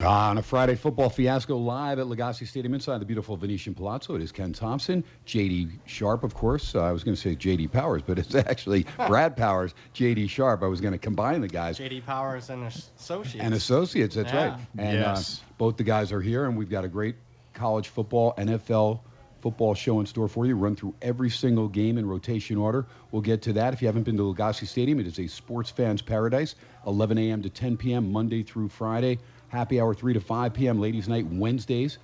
On a Friday football fiasco live at LaGasse Stadium inside the beautiful Venetian Palazzo, it is Ken Thomson, J.D. Sharp, of course. I was going to say J.D. Powers, but it's actually Brad Powers, J.D. Sharp. I was going to combine the guys. J.D. Powers and Associates. And Associates, that's right. And yes. Both the guys are here, and we've got a great college football, NFL football show in store for you. Run through every single game in rotation order. We'll get to that. If you haven't been to LaGasse Stadium, it is a sports fan's paradise, 11 a.m. to 10 p.m., Monday through Friday. Happy hour 3 to 5 p.m. Ladies' night Wednesdays.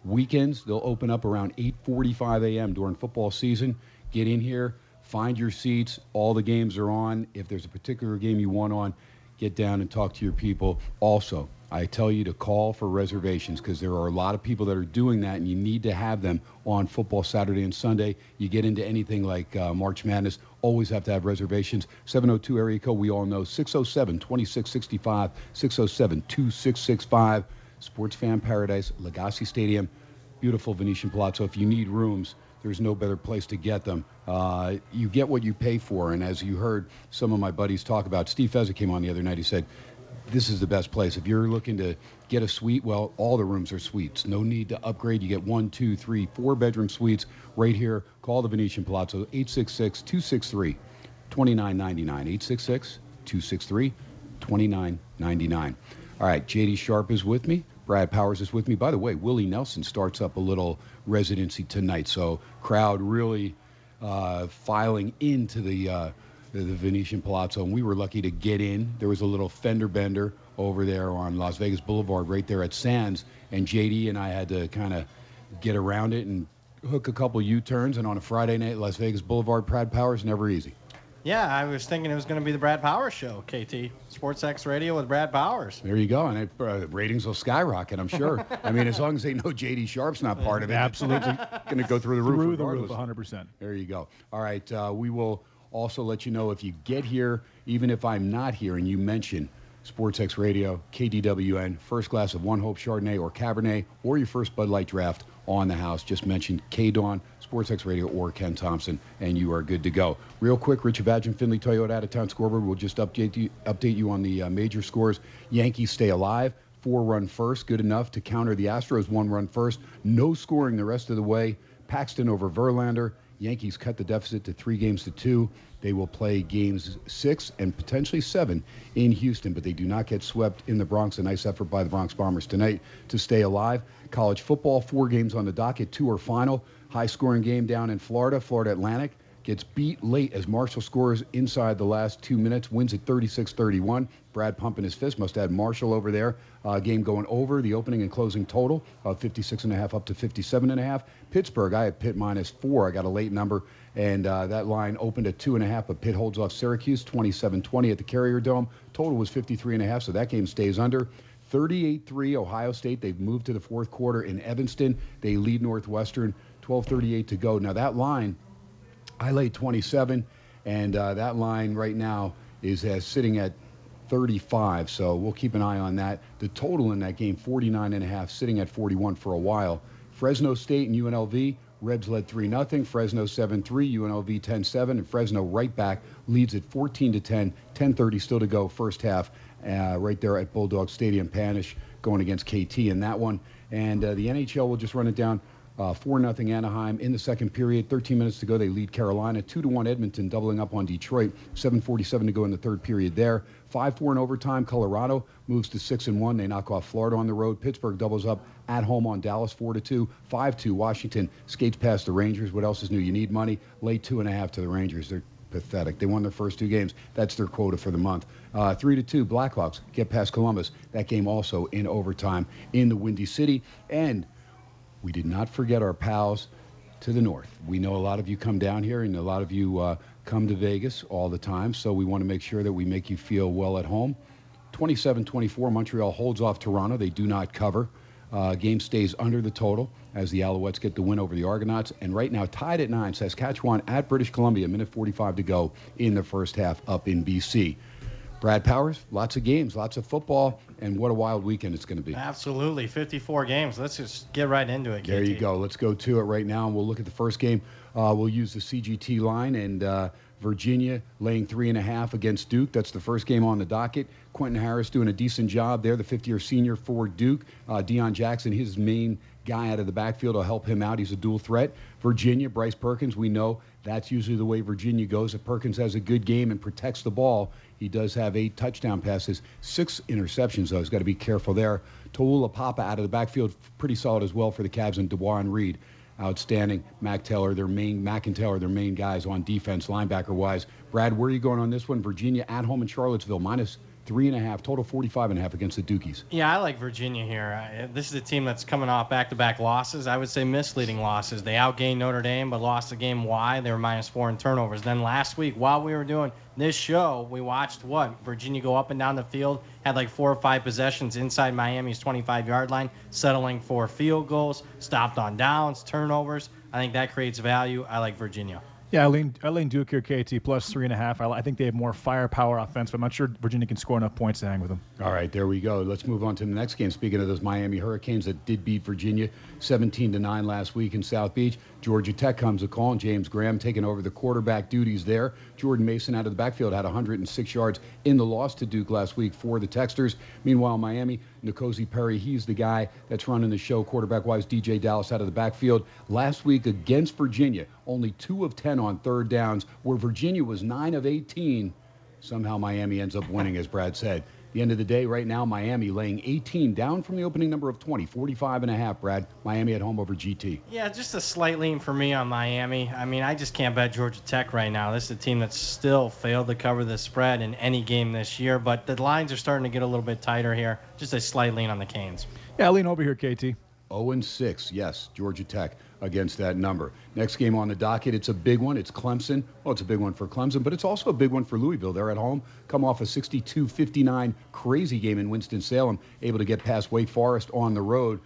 Weekends, they'll open up around 8:45 a.m. during football season. Get in here, find your seats. All the games are on. If there's a particular game you want on, get down and talk to your people. Also, I tell you to call for reservations because there are a lot of people that are doing that, and you need to have them on football Saturday and Sunday. You get into anything like March Madness, always have to have reservations. 702 area code, we all know, 607-2665, 607-2665. Sports Fan Paradise, LaGasse Stadium, beautiful Venetian Palazzo. If you need rooms, there's no better place to get them. You get what you pay for, and as you heard some of my buddies talk about, Steve Fezzik came on the other night. He said, this is the best place. If you're looking to get a suite, well, all the rooms are suites. No need to upgrade. You get 1, 2, 3, 4-bedroom suites right here. Call the Venetian Palazzo, 866-263-2999. 866-263-2999. All right, J.D. Sharp is with me. Brad Powers is with me. By the way, Willie Nelson starts up a little residency tonight, so crowd really filing into the Venetian Palazzo, and we were lucky to get in. There was a little fender bender over there on Las Vegas Boulevard right there at Sands, and JD and I had to kind of get around it and hook a couple U-turns, and on a Friday night, Las Vegas Boulevard, Brad Powers, never easy. Yeah, I was thinking it was going to be the Brad Powers Show, KT. Sports X Radio with Brad Powers. There you go, and ratings will skyrocket, I'm sure. I mean, as long as they know J.D. Sharp's not part of it, absolutely going to go through the roof. Through the roof, 100%. There you go. All right, we will also let you know if you get here, even if I'm not here, and you mention Sports X Radio, KDWN, first glass of One Hope Chardonnay or Cabernet, or your first Bud Light draft on the house, just mention KDawn, Sports X Radio, or Ken Thomson, and you are good to go. Real quick, Rich Evagin, Findlay Toyota out-of-town scoreboard. We'll just update you on the major scores. Yankees stay alive. 4-run first, good enough to counter the Astros. 1-run first. No scoring the rest of the way. Paxton over Verlander. Yankees cut the deficit to 3-2. They will play games 6 and potentially 7 in Houston, but they do not get swept in the Bronx. A nice effort by the Bronx Bombers tonight to stay alive. College football, 4 games on the docket, 2 are final. High-scoring game down in Florida. Florida Atlantic gets beat late as Marshall scores inside the last 2 minutes, wins at 36-31. Brad pumping his fist, must add Marshall over there. Game going over the opening and closing total of 56.5 up to 57.5. Pittsburgh, I had Pitt -4. I got a late number, and that line opened at 2.5, but Pitt holds off Syracuse 27-20 at the Carrier Dome. Total was 53.5, so that game stays under. 38-3 Ohio State. They've moved to the fourth quarter in Evanston. They lead Northwestern, 12:38 to go. Now that line, I laid 27, and that line right now is sitting at 35, so we'll keep an eye on that. The total in that game, 49.5, sitting at 41 for a while. Fresno State and UNLV, Rebs led 3-0. Fresno 7-3, UNLV 10-7, and Fresno right back leads at 14-10, 10:30 still to go first half, right there at Bulldog Stadium. Panish going against KT in that one. And the NHL will just run it down. 4-0 Anaheim in the second period. 13 minutes to go. They lead Carolina. 2-1 Edmonton, doubling up on Detroit. 7:47 to go in the third period there. 5-4 in overtime. Colorado moves to 6-1. They knock off Florida on the road. Pittsburgh doubles up at home on Dallas, 4-2. 5-2 Washington skates past the Rangers. What else is new? You need money. Lay 2.5 to the Rangers. They're pathetic. They won their first 2 games. That's their quota for the month. 3-2 Blackhawks get past Columbus. That game also in overtime in the Windy City. And we did not forget our pals to the north. We know a lot of you come down here, and a lot of you come to Vegas all the time, so we want to make sure that we make you feel well at home. 27-24, Montreal holds off Toronto. They do not cover. Game stays under the total as the Alouettes get the win over the Argonauts. And right now, tied at 9, Saskatchewan at British Columbia, 1:45 to go in the first half up in BC. Brad Powers, lots of games, lots of football, and what a wild weekend it's going to be. Absolutely, 54 games. Let's just get right into it, KT. There you go. Let's go to it right now, and we'll look at the first game. We'll use the CGT line, and Virginia laying 3.5 against Duke. That's the first game on the docket. Quentin Harris doing a decent job there, the fifth-year senior for Duke. Deion Jackson, his main guy out of the backfield, will help him out. He's a dual threat. Virginia, Bryce Perkins, we know that's usually the way Virginia goes. If Perkins has a good game and protects the ball, he does have 8 touchdown passes, 6 interceptions, though. He's got to be careful there. Taula Papa out of the backfield, pretty solid as well for the Cavs, and DeWan Reed. Outstanding. Mac and Taylor, their main guys on defense, linebacker-wise. Brad, where are you going on this one? Virginia at home in Charlottesville, minus 3.5, total 45.5 against the Dukies. Yeah, I like Virginia here. This is a team that's coming off back-to-back losses. I would say misleading losses. They outgained Notre Dame, but lost the game. Why? They were -4 in turnovers. Then last week, while we were doing this show, we watched Virginia go up and down the field, had like 4 or 5 possessions inside Miami's 25-yard line, settling for field goals, stopped on downs, turnovers. I think that creates value. I like Virginia. Yeah, I lean Duke here, KT, plus 3.5. I think they have more firepower offense, but I'm not sure Virginia can score enough points to hang with them. All right, there we go. Let's move on to the next game. Speaking of those Miami Hurricanes that did beat Virginia 17-9 last week in South Beach, Georgia Tech comes a call, and James Graham taking over the quarterback duties there. Jordan Mason out of the backfield had 106 yards in the loss to Duke last week for the Techsters. Meanwhile, Miami, N'Kosi Perry, he's the guy that's running the show quarterback-wise. DJ Dallas out of the backfield. Last week against Virginia, only 2 of 10 on third downs, where Virginia was 9 of 18. Somehow Miami ends up winning, as Brad said. The end of the day, right now, Miami laying 18, down from the opening number of 20, 45.5, Brad. Miami at home over GT. Yeah, just a slight lean for me on Miami. I mean, I just can't bet Georgia Tech right now. This is a team that's still failed to cover the spread in any game this year, but the lines are starting to get a little bit tighter here. Just a slight lean on the Canes. Yeah, lean over here, KT. 0-6, yes, Georgia Tech against that number. Next game on the docket, it's a big one. It's Clemson. Well, it's a big one for Clemson, but it's also a big one for Louisville. They're at home, come off a 62-59 crazy game in Winston-Salem, able to get past Wake Forest on the road.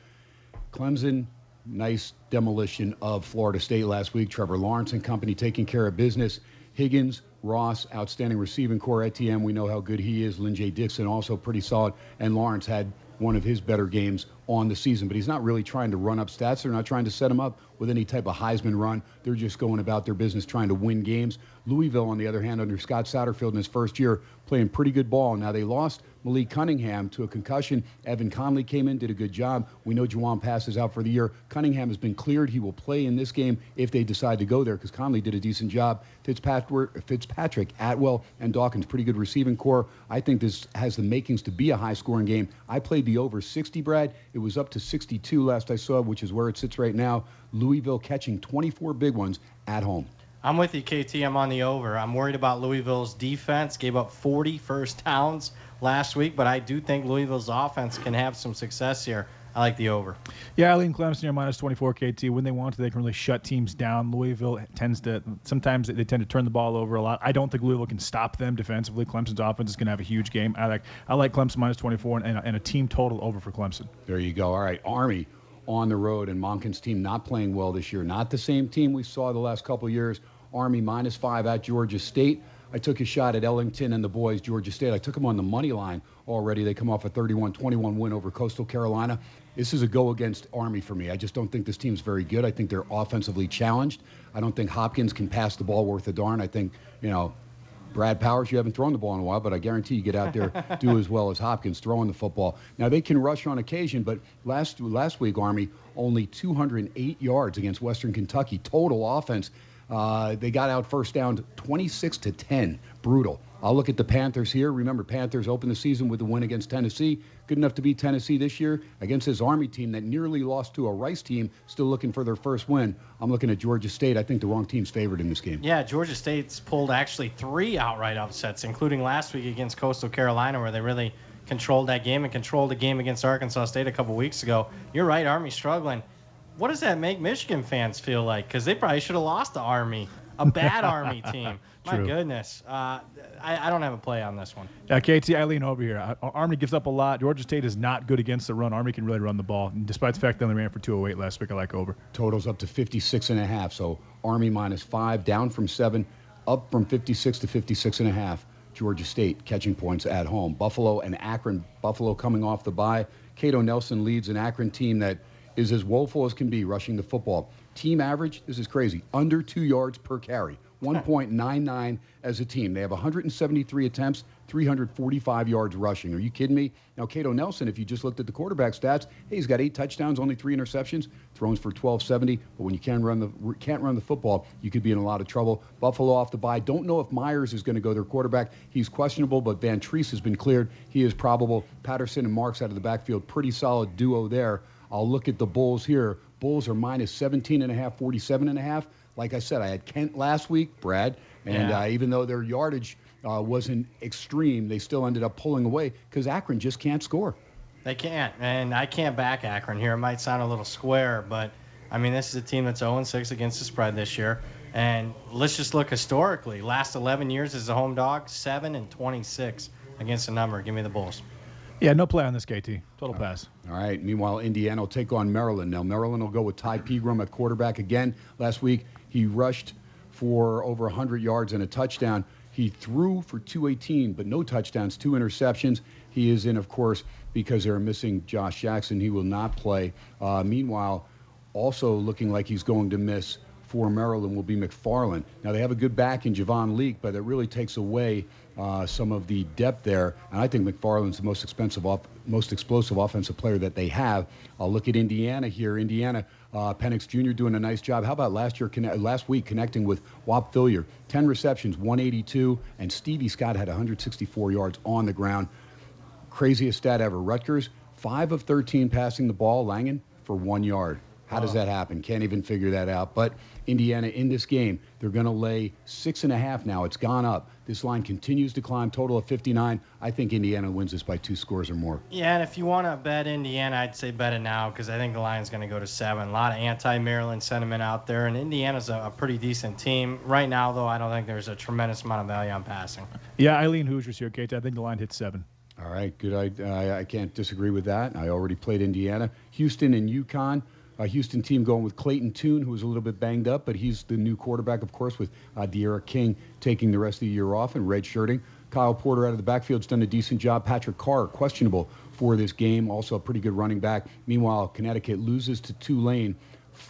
Clemson, nice demolition of Florida State last week. Trevor Lawrence and company taking care of business. Higgins, Ross, outstanding receiving core. Etienne, we know how good he is. Lynn J. Dixon, also pretty solid. And Lawrence had one of his better games on the season, but he's not really trying to run up stats. They're not trying to set him up with any type of Heisman run. They're just going about their business trying to win games. Louisville, on the other hand, under Scott Satterfield in his first year, playing pretty good ball. Now, they lost Malik Cunningham to a concussion. Evan Conley came in, did a good job. We know Juwan Pass is out for the year. Cunningham has been cleared. He will play in this game if they decide to go there, because Conley did a decent job. Fitzpatrick, Atwell, and Dawkins, pretty good receiving core. I think this has the makings to be a high-scoring game. I played the over 60, Brad. It was up to 62 last I saw, which is where it sits right now. Louisville catching 24 big ones at home. I'm with you, KT. I'm on the over. I'm worried about Louisville's defense. Gave up 40 first downs last week, but I do think Louisville's offense can have some success here. I like the over. Yeah, I lean Clemson here minus 24, KT. When they want to, they can really shut teams down. Louisville sometimes they tend to turn the ball over a lot. I don't think Louisville can stop them defensively. Clemson's offense is going to have a huge game. I like Clemson minus 24 and a team total over for Clemson. There you go. All right, Army on the road, and Monken's team not playing well this year. Not the same team we saw the last couple of years. Army -5 at Georgia State. I took a shot at Ellington and the boys, Georgia State. I took them on the money line already. They come off a 31-21 win over Coastal Carolina. This is a go against Army for me. I just don't think this team's very good. I think they're offensively challenged. I don't think Hopkins can pass the ball worth a darn. I think, Brad Powers, you haven't thrown the ball in a while, but I guarantee you get out there, do as well as Hopkins throwing the football. Now, they can rush on occasion, but last week, Army, only 208 yards against Western Kentucky. Total offense. They got out first down 26-10. Brutal. I'll look at the Panthers here. Remember, Panthers opened the season with a win against Tennessee. Good enough to beat Tennessee this year against this Army team that nearly lost to a Rice team, still looking for their first win. I'm looking at Georgia State. I think the wrong team's favored in this game. Yeah, Georgia State's pulled actually 3 outright upsets, including last week against Coastal Carolina, where they really controlled that game and controlled the game against Arkansas State a couple weeks ago. You're right, Army's struggling. What does that make Michigan fans feel like? Because they probably should have lost to Army, a bad Army team. My goodness. I don't have a play on this one. Yeah, KT, I lean over here. Army gives up a lot. Georgia State is not good against the run. Army can really run the ball. And despite the fact they only ran for 208 last week, I like over. Totals up to 56.5. So Army -5, down from 7, up from 56 to 56.5. Georgia State catching points at home. Buffalo and Akron. Buffalo coming off the bye. Cato Nelson leads an Akron team that is as woeful as can be rushing the football. Team average, this is crazy, under 2 yards per carry. 1.99 as a team. They have 173 attempts, 345 yards rushing. Are you kidding me? Now, Cato Nelson, if you just looked at the quarterback stats, hey, he's got 8 touchdowns, only 3 interceptions, throws for 1270. But when you can't run the football, you could be in a lot of trouble. Buffalo off the bye. Don't know if Myers is going to go their quarterback. He's questionable, but Van Treese has been cleared. He is probable. Patterson and Marks out of the backfield. Pretty solid duo there. I'll look at the Bulls here. Bulls are minus 17.5, 47.5. Like I said, I had Kent last week, Brad, and even though their yardage wasn't extreme, they still ended up pulling away because Akron just can't score. They can't, and I can't back Akron here. It might sound a little square, but, I mean, this is a team that's 0-6 against the spread this year. And let's just look historically. Last 11 years as a home dog, 7-26 against the number. Give me the Bulls. Yeah, no play on this, KT. Total pass. All right. Meanwhile, Indiana will take on Maryland. Now, Maryland will go with Ty Pegram at quarterback again. Last week, he rushed for over 100 yards and a touchdown. He threw for 218, but no touchdowns, 2 interceptions. He is in, of course, because they're missing Josh Jackson. He will not play. Meanwhile, also looking like he's going to miss for Maryland will be McFarland. Now, they have a good back in Javon Leake, but it really takes away some of the depth there. And I think McFarland's the most explosive offensive player that they have. I'll look at Indiana here. Indiana, Penix Jr. doing a nice job. How about last week connecting with Whop Phillier? 10 receptions, 182, and Stevie Scott had 164 yards on the ground. Craziest stat ever. Rutgers, 5 of 13 passing the ball. Langen for 1 yard. How does that happen? Can't even figure that out. But Indiana in this game, they're going to lay 6.5 now. It's gone up. This line continues to climb, total of 59. I think Indiana wins this by 2 scores or more. Yeah, and if you want to bet Indiana, I'd say bet it now because I think the line's going to go to 7. A lot of anti-Maryland sentiment out there, and Indiana's a pretty decent team. Right now, though, I don't think there's a tremendous amount of value on passing. Yeah, I lean Hoosiers here, KT. I think the line hits 7. All right, good. I can't disagree with that. I already played Indiana. Houston and UConn. Houston team going with Clayton Tune, who was a little bit banged up, but he's the new quarterback, of course, with De'Ara King taking the rest of the year off and redshirting. Kyle Porter out of the backfield's done a decent job. Patrick Carr, questionable for this game, also a pretty good running back. Meanwhile, Connecticut loses to Tulane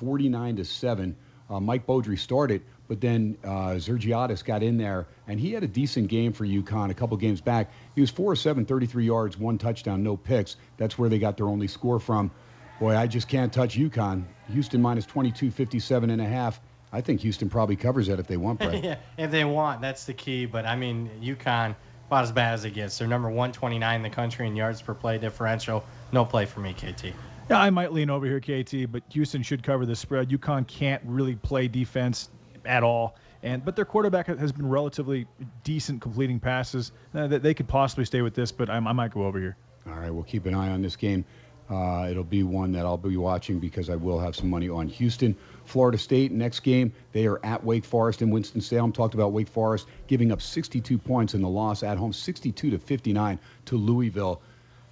49-7. Mike Beaudry started, but then Zergiadis got in there, and he had a decent game for UConn a couple games back. He was 4 of 7, 33 yards, 1 touchdown, no picks. That's where they got their only score from. Boy, I just can't touch UConn. Houston minus 22, 57.5. I think Houston probably covers that if they want, Brett. Yeah, if they want, that's the key. But, I mean, UConn, about as bad as it gets. They're number 129 in the country in yards per play differential. No play for me, KT. Yeah, I might lean over here, KT, but Houston should cover the spread. UConn can't really play defense at all. But their quarterback has been relatively decent completing passes. They could possibly stay with this, but I might go over here. All right, we'll keep an eye on this game. It'll be one that I'll be watching because I will have some money on Houston. Florida State, next game, they are at Wake Forest in Winston-Salem. Talked about Wake Forest giving up 62 points in the loss at home, 62-59 to Louisville.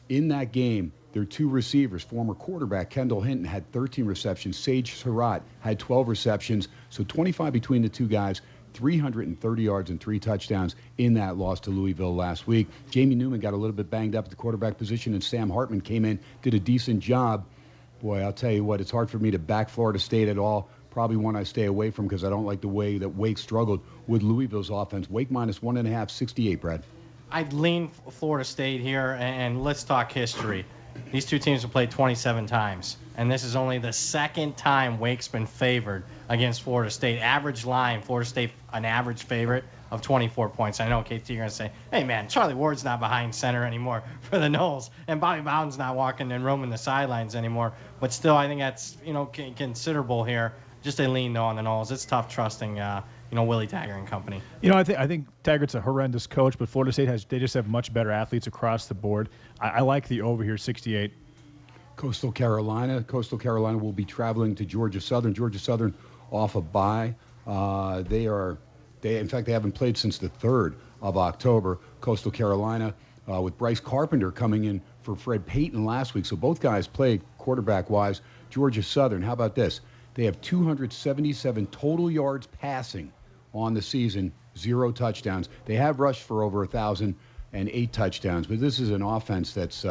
In that game, their 2 receivers, former quarterback Kendall Hinton had 13 receptions. Sage Surratt had 12 receptions. So 25 between the 2 guys. 330 yards and 3 touchdowns in that loss to Louisville last week. Jamie Newman got a little bit banged up at the quarterback position, and Sam Hartman came in, did a decent job. Boy, I'll tell you what, it's hard for me to back Florida State at all. Probably one I stay away from because I don't like the way that Wake struggled with Louisville's offense. Wake minus 1.5, 68, Brad. I'd lean Florida State here, and let's talk history. These 2 teams have played 27 times, and this is only the 2nd time Wake's been favored against Florida State. Average line, Florida State an average favorite of 24 points. I know, KT, you're going to say, hey, man, Charlie Ward's not behind center anymore for the Noles, and Bobby Bowden's not walking and roaming the sidelines anymore. But still, I think that's, considerable here. Just a lean, though, on the Noles. It's tough trusting, Willie Taggart and company. I think Taggart's a horrendous coach, but Florida State they just have much better athletes across the board. I like the over here, 68. Coastal Carolina will be traveling to Georgia Southern. Georgia Southern off a bye. They haven't played since the 3rd of October. Coastal Carolina with Bryce Carpenter coming in for Fred Payton last week. So both guys played quarterback-wise. Georgia Southern, how about this? They have 277 total yards passing on the season, 0 touchdowns. They have rushed for over 1,000 and 8 touchdowns. But this is an offense that's,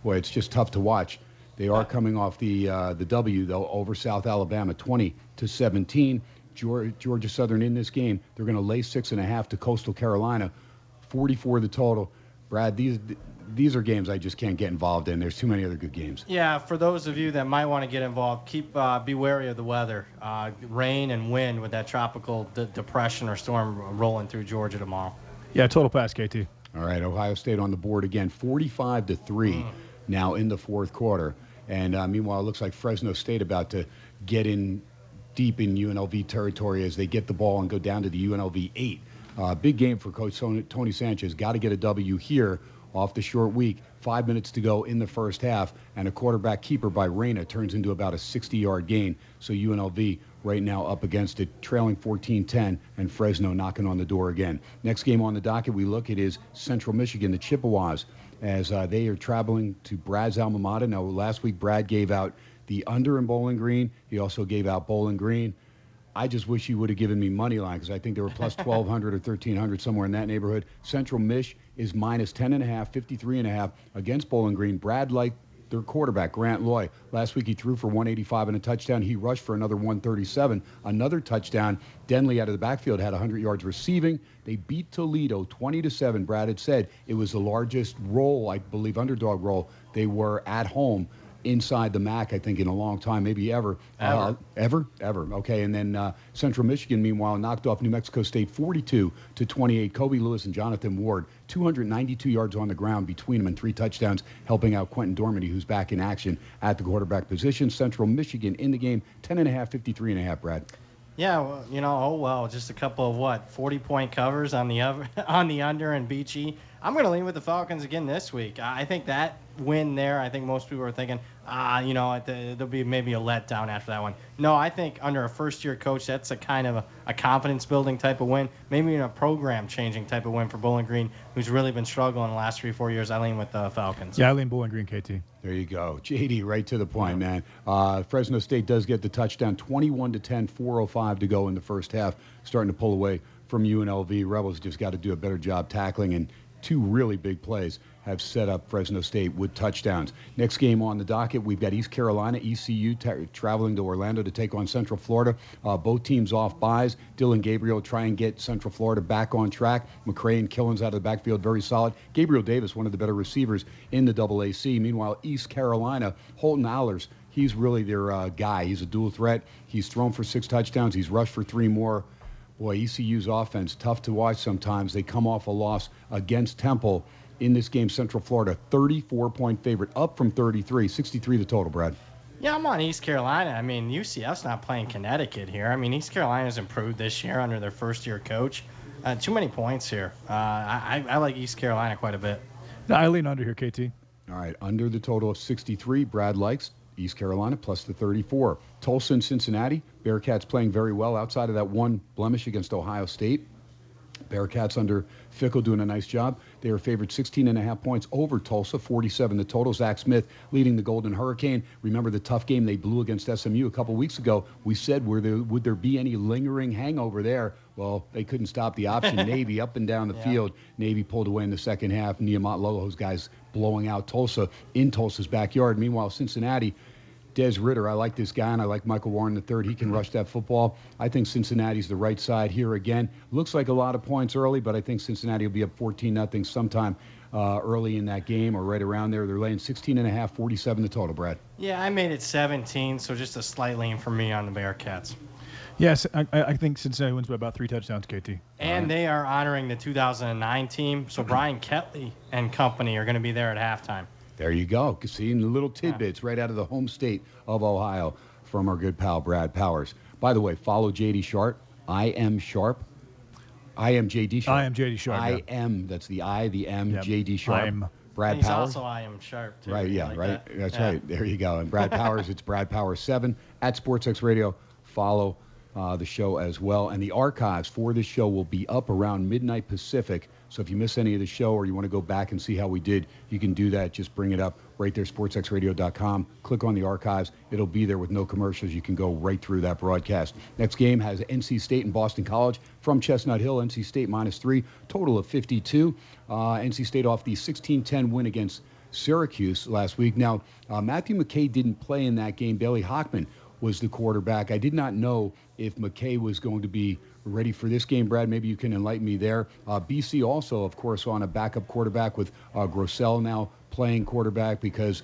it's just tough to watch. They are coming off the W, though, over South Alabama, 20-17. Georgia Southern in this game. They're going to lay 6.5 to Coastal Carolina, 44 the total. Brad, these are games I just can't get involved in. There's too many other good games. Yeah, for those of you that might want to get involved, be wary of the weather. Rain and wind with that tropical depression or storm rolling through Georgia tomorrow. Yeah, total pass, KT. All right, Ohio State on the board again, 45-3 now in the fourth quarter. And meanwhile, it looks like Fresno State about to get in deep in UNLV territory as they get the ball and go down to the UNLV 8. Big game for Coach Tony Sanchez. Got to get a W here off the short week. 5 minutes to go in the first half, and a quarterback keeper by Reyna turns into about a 60-yard gain. So UNLV right now up against it, trailing 14-10, and Fresno knocking on the door again. Next game on the docket we look at is Central Michigan, the Chippewas, as they are traveling to Brad's alma mater. Now, last week Brad gave out the under in Bowling Green. He also gave out Bowling Green. I just wish you would have given me money line because I think they were plus 1,200 or 1,300 somewhere in that neighborhood. Central Mich is minus 10.5, 53.5 against Bowling Green. Brad liked their quarterback, Grant Loy. Last week he threw for 185 and a touchdown. He rushed for another 137, another touchdown. Denley out of the backfield had 100 yards receiving. They beat Toledo 20-7. Brad had said it was the largest roll, I believe, underdog roll. They were at home inside the MAC, I think, in a long time, maybe ever. Ever? Okay, and then Central Michigan, meanwhile, knocked off New Mexico State 42-28. Kobe Lewis and Jonathan Ward, 292 yards on the ground between them and 3 touchdowns, helping out Quentin Dormady, who's back in action at the quarterback position. Central Michigan in the game, 10.5, 53.5, Brad. Yeah, well, just a couple of 40-point covers on the under and Beachy. I'm going to lean with the Falcons again this week. I think that win there, I think most people are thinking, there'll be maybe a letdown after that one. No, I think under a first-year coach, that's a kind of a confidence-building type of win, maybe even a program-changing type of win for Bowling Green, who's really been struggling the last 3-4 years. I lean with the Falcons. Yeah, I lean Bowling Green, KT. There you go. JD, right to the point, man. Fresno State does get the touchdown, 21-10, 4:05 to go in the first half, starting to pull away from UNLV. Rebels just got to do a better job tackling, and 2 really big plays have set up Fresno State with touchdowns. Next game on the docket, we've got East Carolina, ECU, traveling to Orlando to take on Central Florida. Both teams off buys. Dylan Gabriel try and get Central Florida back on track. McCray and Killens out of the backfield, very solid. Gabriel Davis, one of the better receivers in the AAC. Meanwhile, East Carolina, Holton Allers, he's really their guy. He's a dual threat. He's thrown for 6 touchdowns. He's rushed for 3 more. Boy, ECU's offense, tough to watch sometimes. They come off a loss against Temple. In this game, Central Florida, 34-point favorite, up from 33, 63 the total, Brad. Yeah, I'm on East Carolina. I mean, UCF's not playing Connecticut here. I mean, East Carolina's improved this year under their first-year coach. Too many points here. I like East Carolina quite a bit. No, I lean under here, KT. All right, under the total of 63, Brad likes East Carolina plus the 34. Tulsa and Cincinnati, Bearcats playing very well outside of that one blemish against Ohio State. Bearcats under Fickle doing a nice job. They are favored 16.5 points over Tulsa, 47 the total. Zach Smith leading the Golden Hurricane. Remember the tough game they blew against SMU a couple weeks ago. We said, would there be any lingering hangover there? Well, they couldn't stop the option. Navy up and down the field. Navy pulled away in the second half. Niamat Lolo's guys blowing out Tulsa in Tulsa's backyard. Meanwhile, Cincinnati, Des Ridder, I like this guy, and I like Michael Warren III. He can rush that football. I think Cincinnati's the right side here again. Looks like a lot of points early, but I think Cincinnati will be up 14-0 sometime early in that game or right around there. They're laying 16.5, 47 the total, Brad. Yeah, I made it 17, so just a slight lean for me on the Bearcats. Yes, I think Cincinnati wins by about 3 touchdowns, KT. And they are honoring the 2009 team, so Brian Ketley and company are going to be there at halftime. There you go. Seeing the little tidbits right out of the home state of Ohio from our good pal, Brad Powers. By the way, follow JD Sharp. I am Sharp. I am JD Sharp. I am JD Sharp. I am. That's the I, the M, yep. JD Sharp. I'm. Brad He's Powers. Also I am Sharp, too. Right, yeah, like right. That. That's right. There you go. And Brad Powers, it's Brad Powers 7 at SportsX Radio. Follow the show as well. And the archives for this show will be up around midnight Pacific. So if you miss any of the show or you want to go back and see how we did, you can do that. Just bring it up right there, sportsxradio.com. Click on the archives. It'll be there with no commercials. You can go right through that broadcast. Next game has NC State and Boston College from Chestnut Hill. NC State -3, total of 52. NC State off the 16-10 win against Syracuse last week. Now, Matthew McKay didn't play in that game. Bailey Hockman was the quarterback. I did not know if McKay was going to be ready for this game. Brad, maybe you can enlighten me there. BC also, of course, on a backup quarterback with Grossell now playing quarterback because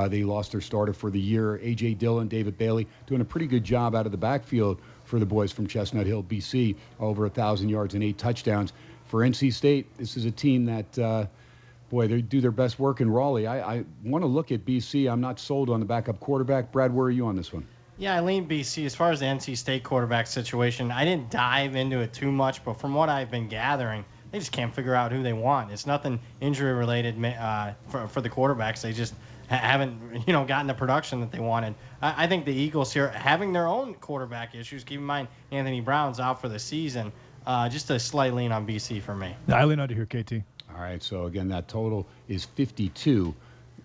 they lost their starter for the year. A.J. Dillon, David Bailey doing a pretty good job out of the backfield for the boys from Chestnut Hill, BC, over 1,000 yards and 8 touchdowns. For NC State, this is a team that, they do their best work in Raleigh. I want to look at BC. I'm not sold on the backup quarterback. Brad, where are you on this one? Yeah, I lean BC. As far as the NC State quarterback situation, I didn't dive into it too much, but from what I've been gathering, they just can't figure out who they want. It's nothing injury-related for the quarterbacks. They just haven't, gotten the production that they wanted. I think the Eagles here, having their own quarterback issues, keep in mind Anthony Brown's out for the season, just a slight lean on BC for me. I lean on to here, KT. All right, so again, that total is 52.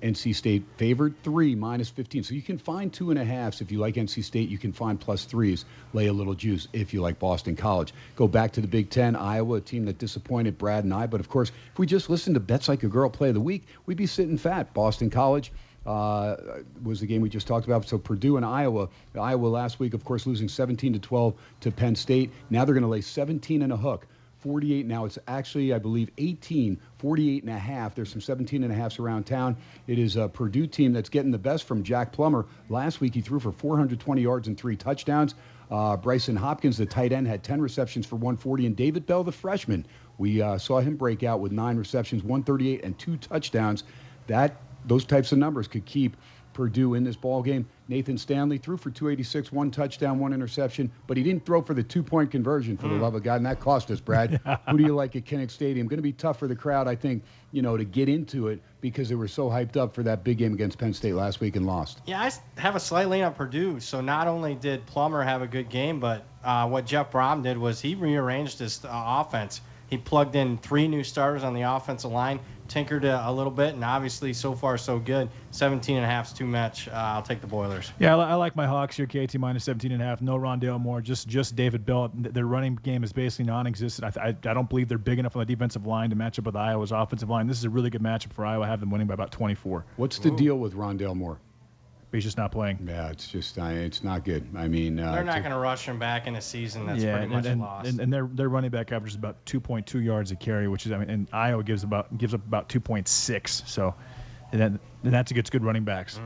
NC State favored 3, minus 15. So you can find 2.5s if you like NC State. You can find plus 3s. Lay a little juice if you like Boston College. Go back to the Big Ten, Iowa, a team that disappointed Brad and I. But, of course, if we just listened to Bets Like a Girl Play of the Week, we'd be sitting fat. Boston College was the game we just talked about. So Purdue and Iowa. Iowa last week, of course, losing 17-12 to Penn State. Now they're going to lay 17 and a hook. 48 now. It's actually, I believe, 18, 48 and a half. There's some 17 and a halfs around town. It is a Purdue team that's getting the best from Jack Plummer. Last week he threw for 420 yards and 3 touchdowns. Bryson Hopkins, the tight end, had 10 receptions for 140. And David Bell, the freshman, we saw him break out with 9 receptions, 138 and 2 touchdowns. Those types of numbers could keep Purdue in this ball game. Nathan Stanley threw for 286, 1 touchdown, 1 interception, but he didn't throw for the 2-point conversion, for the love of God, and that cost us, Brad. Who do you like at Kinnick Stadium? Going to be tough for the crowd, I think, to get into it because they were so hyped up for that big game against Penn State last week and lost. Yeah, I have a slight lean on Purdue. So not only did Plummer have a good game, but what Jeff Brom did was he rearranged his offense. He plugged in 3 new starters on the offensive line, tinkered a little bit, and obviously so far so good. 17.5 is too much. I'll take the Boilers. Yeah, I like my Hawks here. KT minus 17.5. No Rondale Moore, just David Bell. Their running game is basically non-existent. I don't believe they're big enough on the defensive line to match up with Iowa's offensive line. This is a really good matchup for Iowa. I have them winning by about 24. What's the deal with Rondale Moore? He's just not playing. Yeah, it's not good. I mean, they're not going to rush him back in a season that's pretty much lost. And their running back averages about 2.2 yards a carry, which is, and Iowa gives up about 2.6. So, and that's against good running backs.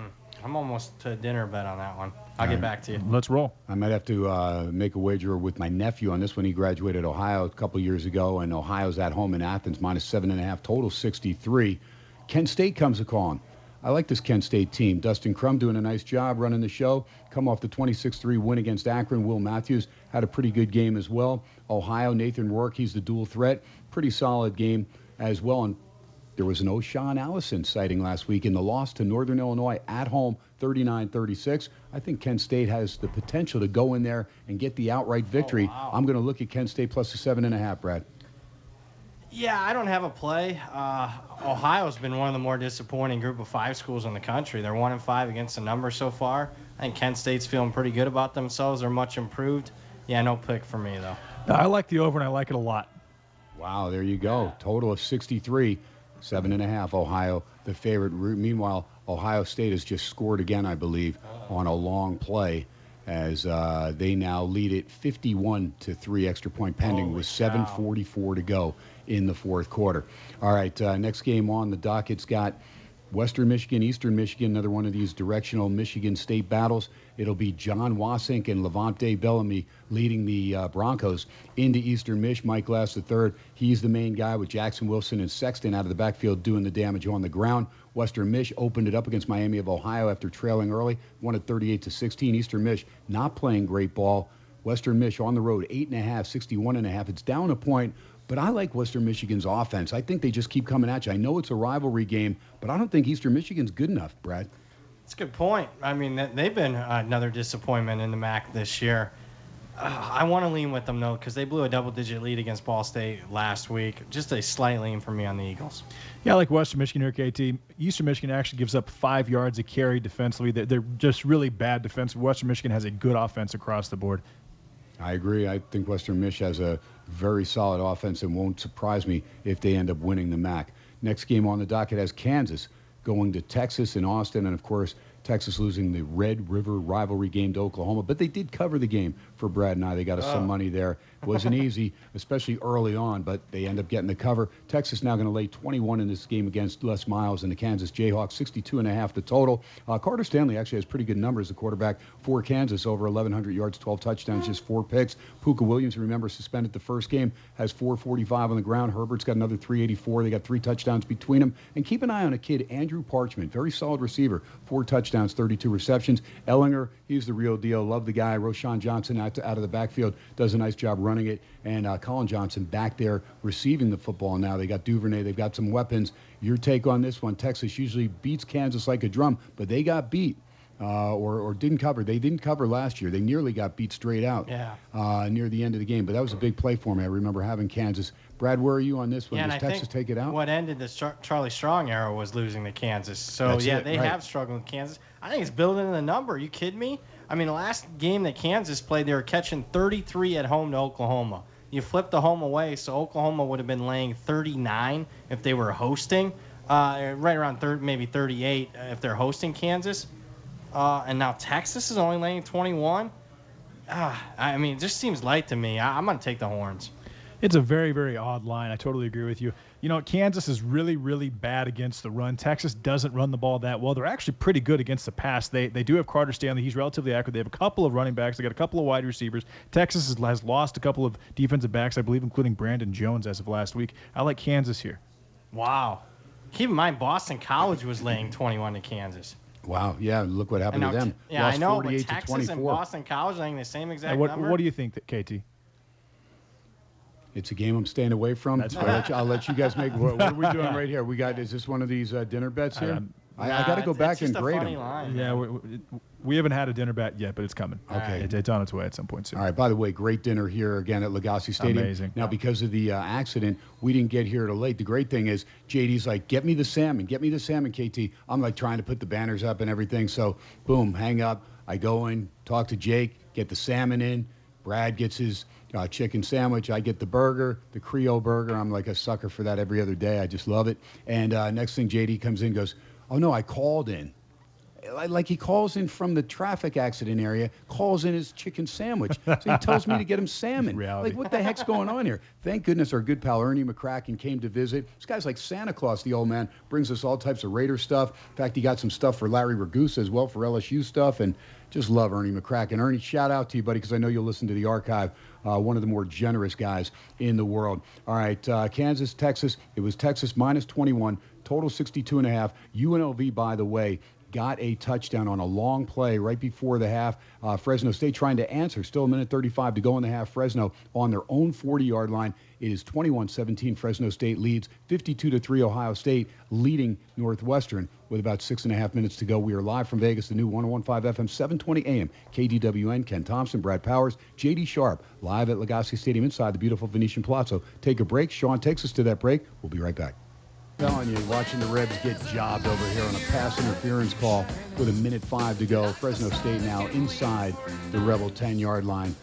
I'm almost to dinner bet on that one. I'll get back to you. Let's roll. I might have to make a wager with my nephew on this one. He graduated Ohio a couple years ago, and Ohio's at home in Athens, minus 7.5, total 63. Kent State comes a calling. I like this Kent State team. Dustin Crum doing a nice job running the show. Come off the 26-3 win against Akron. Will Matthews had a pretty good game as well. Ohio, Nathan Rourke, he's the dual threat. Pretty solid game as well. And there was an O'Shawn Allison sighting last week in the loss to Northern Illinois at home, 39-36. I think Kent State has the potential to go in there and get the outright victory. Oh, wow. I'm going to look at Kent State plus the 7.5, Brad. Yeah, I don't have a play. Ohio's been one of the more disappointing group of 5 schools in the country. They're 1-5 against the number so far. I think Kent State's feeling pretty good about themselves. They're much improved. Yeah, no pick for me, though. I like the over, and I like it a lot. Wow, there you go. Total of 63, 7.5, Ohio, the favorite. Meanwhile, Ohio State has just scored again, I believe, on a long play as they now lead it 51-3, extra point pending with 7:44 to go in the fourth quarter. All right, next game on the docket's got Western Michigan, Eastern Michigan, another one of these directional Michigan State battles. It'll be John Wasink and Levante Bellamy leading the Broncos into Eastern Mich. Mike Glass III, he's the main guy with Jackson Wilson and Sexton out of the backfield doing the damage on the ground. Western Mich opened it up against Miami of Ohio after trailing early, won at 38-16. Eastern Mich not playing great ball. Western Mich on the road, 8.5, 61.5. It's down a point. But I like Western Michigan's offense. I think they just keep coming at you. I know it's a rivalry game, but I don't think Eastern Michigan's good enough, Brad. That's a good point. I mean, they've been another disappointment in the MAC this year. I want to lean with them, though, because they blew a double-digit lead against Ball State last week. Just a slight lean for me on the Eagles. Yeah, I like Western Michigan here, KT. Eastern Michigan actually gives up 5 yards a carry defensively. They're just really bad defense. Western Michigan has a good offense across the board. I agree. I think Western Mich has a very solid offense and won't surprise me if they end up winning the MAC. Next game on the docket has Kansas going to Texas and Austin, and, of course, Texas losing the Red River rivalry game to Oklahoma, but they did cover the game for Brad and I. They got us some money there. It wasn't easy, especially early on, but they end up getting the cover. Texas now going to lay 21 in this game against Les Miles and the Kansas Jayhawks, 62.5 the total. Carter Stanley actually has pretty good numbers, the quarterback for Kansas, over 1,100 yards, 12 touchdowns, just 4 picks. Puka Williams, remember, suspended the first game, has 445 on the ground. Herbert's got another 384. They got 3 touchdowns between them. And keep an eye on a kid, Andrew Parchment, very solid receiver, 4 touchdowns, 32 receptions. Ellinger, he's the real deal. Love the guy. Roshan Johnson out of the backfield does a nice job running it. And Colin Johnson back there receiving the football now. They got Duvernay. They've got some weapons. Your take on this one? Texas usually beats Kansas like a drum, but they got beat. Or didn't cover. They didn't cover last year. They nearly got beat straight out near the end of the game. But that was a big play for me. I remember having Kansas. Brad, where are you on this one? Yeah, Does Texas take it out? What ended the Charlie Strong era was losing to Kansas. So, they have struggled with Kansas. I think it's building in the number. Are you kidding me? I mean, the last game that Kansas played, they were catching 33 at home to Oklahoma. You flip the home away, so Oklahoma would have been laying 39 if they were hosting, right around maybe 38 if they're hosting Kansas. And now Texas is only laying 21. I mean, it just seems light to me. I'm going to take the Horns. It's a very, very odd line. I totally agree with you. You know, Kansas is really, really bad against the run. Texas doesn't run the ball that well. They're actually pretty good against the pass. They do have Carter Stanley. He's relatively accurate. They have a couple of running backs. They got a couple of wide receivers. Texas has lost a couple of defensive backs, I believe, including Brandon Jones as of last week. I like Kansas here. Wow. Keep in mind, Boston College was laying 21 to Kansas. Wow, yeah, look what happened to them. Yeah, Lost I know, 48 but Texas to 24. and Boston College laying the same exact number. What do you think, KT? It's a game I'm staying away from. That's right. I'll let you guys make. What are we doing right here? Is this one of these dinner bets here? I got to go back and grade them. Line, yeah, we haven't had a dinner bet yet, but it's coming. Okay. It's on its way at some point soon. All right. By the way, great dinner here again at LaGasse Stadium. Amazing. Now, because of the accident, we didn't get here till late. The great thing is JD's like, get me the salmon, KT. I'm like trying to put the banners up and everything. So, boom, hang up. I go in, talk to Jake, get the salmon in. Brad gets his chicken sandwich. I get the burger, the Creole burger. I'm like a sucker for that every other day. I just love it. And next thing, JD comes in and goes, oh, no, I called in. Like he calls in from the traffic accident area, calls in his chicken sandwich. So he tells me to get him salmon. Like, what the heck's going on here? Thank goodness our good pal Ernie McCracken came to visit. This guy's like Santa Claus, the old man. Brings us all types of Raider stuff. In fact, he got some stuff for Larry Ragusa as well for LSU stuff. And just love Ernie McCracken. Ernie, shout out to you, buddy, because I know you'll listen to the archive. One of the more generous guys in the world. All right, Kansas, Texas. It was Texas minus 21, total 62.5. UNLV, by the way, got a touchdown on a long play right before the half. Fresno State trying to answer. Still a minute 35 to go in the half. Fresno on their own 40-yard line. It is 21-17. Fresno State leads 52-3. Ohio State leading Northwestern with about 6.5 minutes to go. We are live from Vegas, the new 101.5 FM, 720 AM. KDWN, Ken Thomson, Brad Powers, J.D. Sharp, live at LaGasse Stadium inside the beautiful Venetian Palazzo. Take a break. Sean takes us to that break. We'll be right back. Telling you, watching the Rebs get jobbed over here on a pass interference call with 1:05 to go. Fresno State now inside the Rebel 10-yard line,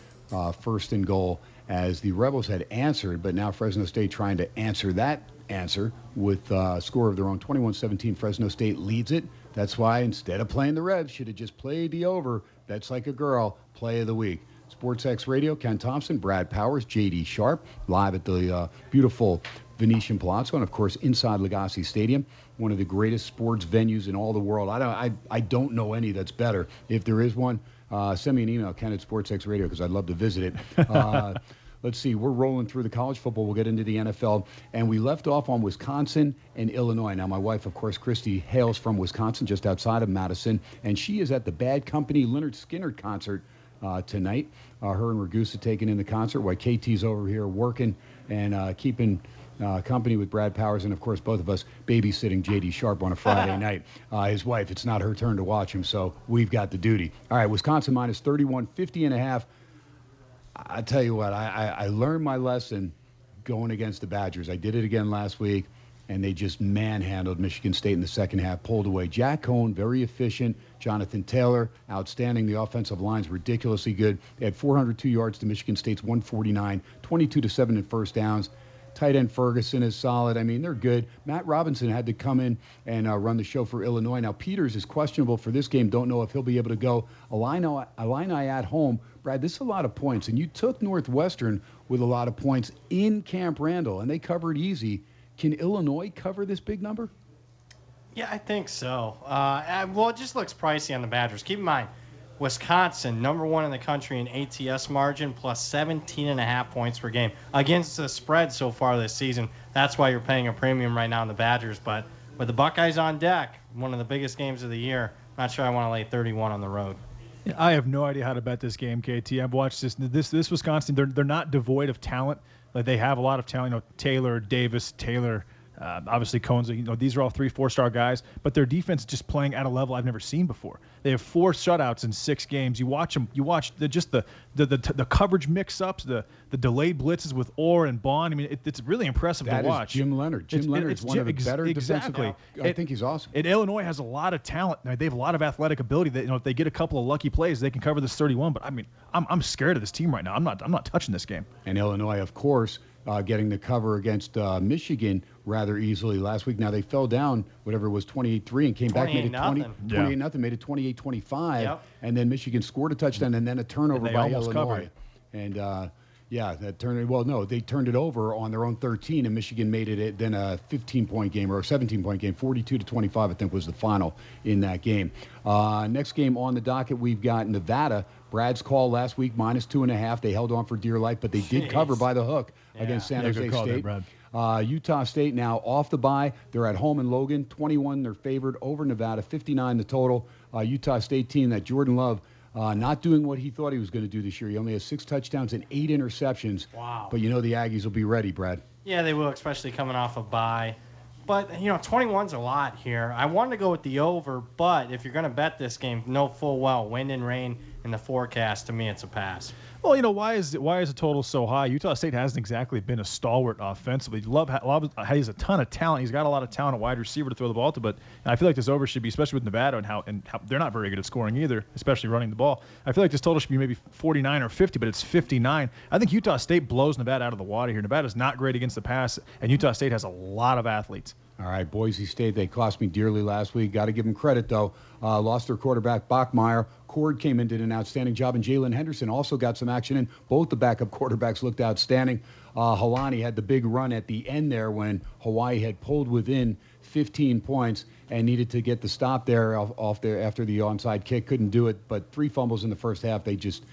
first and goal, as the Rebels had answered, but now Fresno State trying to answer that answer with a score of their own. 21-17. Fresno State leads it. That's why instead of playing the Rebs, should have just played the over. That's like a girl. Play of the week. SportsX Radio, Ken Thomson, Brad Powers, J.D. Sharp, live at the beautiful Venetian Palazzo, and of course inside LaGasse Stadium, one of the greatest sports venues in all the world. I don't know any that's better. If there is one, send me an email, Ken at SportsX Radio, because I'd love to visit it. Let's see, we're rolling through the college football. We'll get into the NFL, and we left off on Wisconsin and Illinois. Now, my wife, of course, Christy, hails from Wisconsin, just outside of Madison, and she is at the Bad Company Lynyrd Skynyrd concert tonight. Her and Ragusa taking in the concert while KT's over here working and keeping company with Brad Powers, and of course both of us babysitting J.D. Sharp on a Friday night. His wife, it's not her turn to watch him, so we've got the duty. All right, Wisconsin minus 31, 50.5. I tell you what, I learned my lesson going against the Badgers. I did it again last week, and they just manhandled Michigan State in the second half, pulled away. Jack Cohn, very efficient. Jonathan Taylor, outstanding. The offensive line's ridiculously good. They had 402 yards to Michigan State's 149, 22-7 in first downs. Tight end Ferguson is solid. I mean, they're good. Matt Robinson had to come in and run the show for Illinois. Now, Peters is questionable for this game. Don't know if he'll be able to go. Illini at home. Brad, this is a lot of points. And you took Northwestern with a lot of points in Camp Randall, and they covered easy. Can Illinois cover this big number? Yeah, I think so. Well, it just looks pricey on the Badgers. Keep in mind, Wisconsin, number 1 in the country in ATS margin, plus 17.5 points per game. Against the spread so far this season, that's why you're paying a premium right now on the Badgers. But with the Buckeyes on deck, one of the biggest games of the year, I'm not sure I want to lay 31 on the road. I have no idea how to bet this game, KT. I've watched this Wisconsin. They're not devoid of talent. Like, they have a lot of talent. Taylor, Davis, Taylor. Obviously, Cohen's, these are all 3-4-star guys, but their defense is just playing at a level I've never seen before. They have 4 shutouts in 6 games. You watch them. You watch the coverage mix-ups, the delayed blitzes with Orr and Bond. I mean, it's really impressive to watch. That is Jim Leonard. Jim Leonard is one of the better defensively. I think he's awesome. And Illinois has a lot of talent. They have a lot of athletic ability. That if they get a couple of lucky plays, they can cover this 31. But I mean, I'm scared of this team right now. I'm not touching this game. And Illinois, of course, getting the cover against Michigan rather easily last week. Now they fell down, whatever it was, 28-3, and came back, made it 28-0, made it 28-25, and then Michigan scored a touchdown and then a turnover by Illinois. Covered. And that turned. Well, no, they turned it over on their own 13, and Michigan made it then a 15-point game or a 17-point game. 42-25, I think, was the final in that game. Next game on the docket, we've got Nevada. Brad's call last week, -2.5. They held on for dear life, but they did cover by the hook against San Jose State. Utah State now off the bye. They're at home in Logan. 21, they're favored over Nevada. 59 the total. Utah State team that Jordan Love not doing what he thought he was going to do this year. He only has 6 touchdowns and 8 interceptions. Wow. But the Aggies will be ready, Brad. Yeah, they will, especially coming off a bye. But, 21's a lot here. I wanted to go with the over, but if you're going to bet this game, know full well wind and rain in the forecast. To me, it's a pass. Well, why is the total so high? Utah State hasn't exactly been a stalwart offensively. Love has a ton of talent. He's got a lot of talent at wide receiver to throw the ball to, but I feel like this over should be, especially with Nevada and how they're not very good at scoring either, especially running the ball. I feel like this total should be maybe 49 or 50, but it's 59. I think Utah State blows Nevada out of the water here. Nevada's not great against the pass, and Utah State has a lot of athletes. All right, Boise State, they cost me dearly last week. Got to give them credit, though. Lost their quarterback, Bachmeier. Cord came in, did an outstanding job, and Jalen Henderson also got some action in. Both the backup quarterbacks looked outstanding. Halani had the big run at the end there when Hawaii had pulled within 15 points and needed to get the stop there off there after the onside kick. Couldn't do it, but 3 fumbles in the first half. They just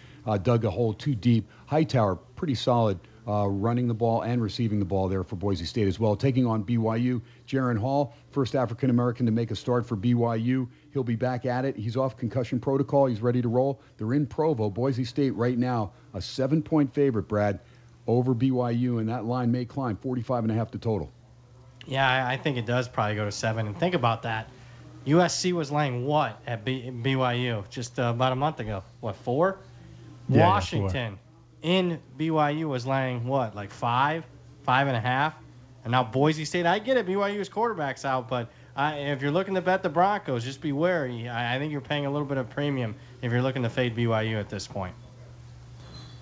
dug a hole too deep. Hightower, pretty solid. Running the ball and receiving the ball there for Boise State as well. Taking on BYU, Jaron Hall, first African-American to make a start for BYU. He'll be back at it. He's off concussion protocol. He's ready to roll. They're in Provo. Boise State right now, a 7-point favorite, Brad, over BYU, and that line may climb 45.5 the total. Yeah, I think it does probably go to 7. And think about that. USC was laying what at BYU just about a month ago? 4? Yeah, Washington. 4. In BYU was laying what, like 5, 5.5, and now Boise State. I get it, BYU's quarterback's out, but if you're looking to bet the Broncos, just be wary. I think you're paying a little bit of premium if you're looking to fade BYU at this point.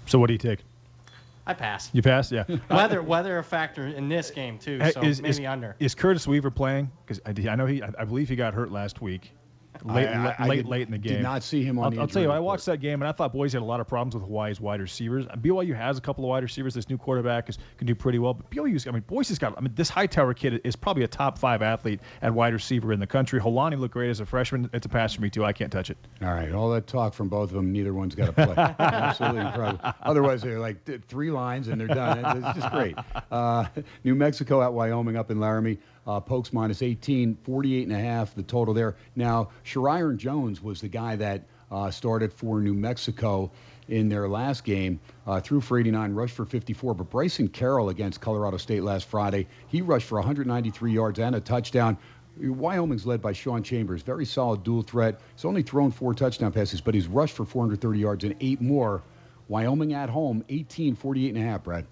So what do you take? I pass. You pass, yeah. Weather a factor in this game too, so maybe under. Is Curtis Weaver playing? Because I believe he got hurt last week. Late in the game. Did not see him on the I'll tell you, I watched that game, and I thought Boise had a lot of problems with Hawaii's wide receivers. BYU has a couple of wide receivers. This new quarterback can do pretty well. But Boise's got, this Hightower kid is probably a top 5 athlete at wide receiver in the country. Holani looked great as a freshman. It's a pass for me, too. I can't touch it. All right. All that talk from both of them, neither one's got to play. Absolutely incredible. Otherwise, they're like 3 lines, and they're done. It's just great. New Mexico at Wyoming up in Laramie. Pokes -18, 48.5 the total there. Now, Shariron Jones was the guy that started for New Mexico in their last game, threw for 89, rushed for 54. But Bryson Carroll against Colorado State last Friday, he rushed for 193 yards and a touchdown. Wyoming's led by Sean Chambers, very solid dual threat. He's only thrown 4 touchdown passes, but he's rushed for 430 yards and 8 more. Wyoming at home, 18, 48.5, Brad.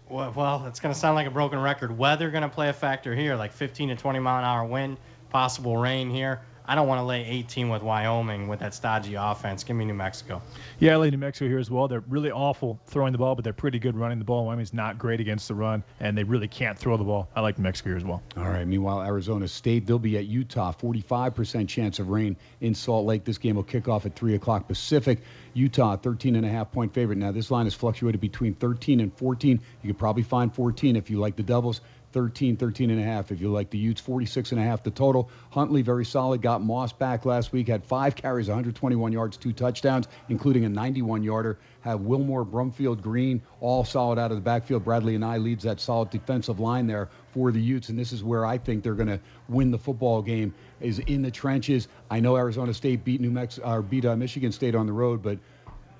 Well, it's going to sound like a broken record. Weather going to play a factor here, like 15 to 20 mile an hour wind, possible rain here. I don't want to lay 18 with Wyoming with that stodgy offense. Give me New Mexico. Yeah, I lay New Mexico here as well. They're really awful throwing the ball, but they're pretty good running the ball. Wyoming's not great against the run, and they really can't throw the ball. I like New Mexico here as well. All right. Meanwhile, Arizona State, they'll be at Utah. 45% chance of rain in Salt Lake. This game will kick off at 3 o'clock Pacific. Utah, 13.5-point favorite. Now, this line has fluctuated between 13 and 14. You could probably find 14 if you like the doubles. 13.5 if you like the Utes. 46.5 the total. Huntley, very solid. Got Moss back last week. Had 5 carries, 121 yards, 2 touchdowns, including a 91-yarder. Have Wilmore, Brumfield, Green, all solid out of the backfield. Bradley and I leads that solid defensive line there for the Utes, and this is where I think they're going to win the football game, is in the trenches. I know Arizona State beat Michigan State on the road,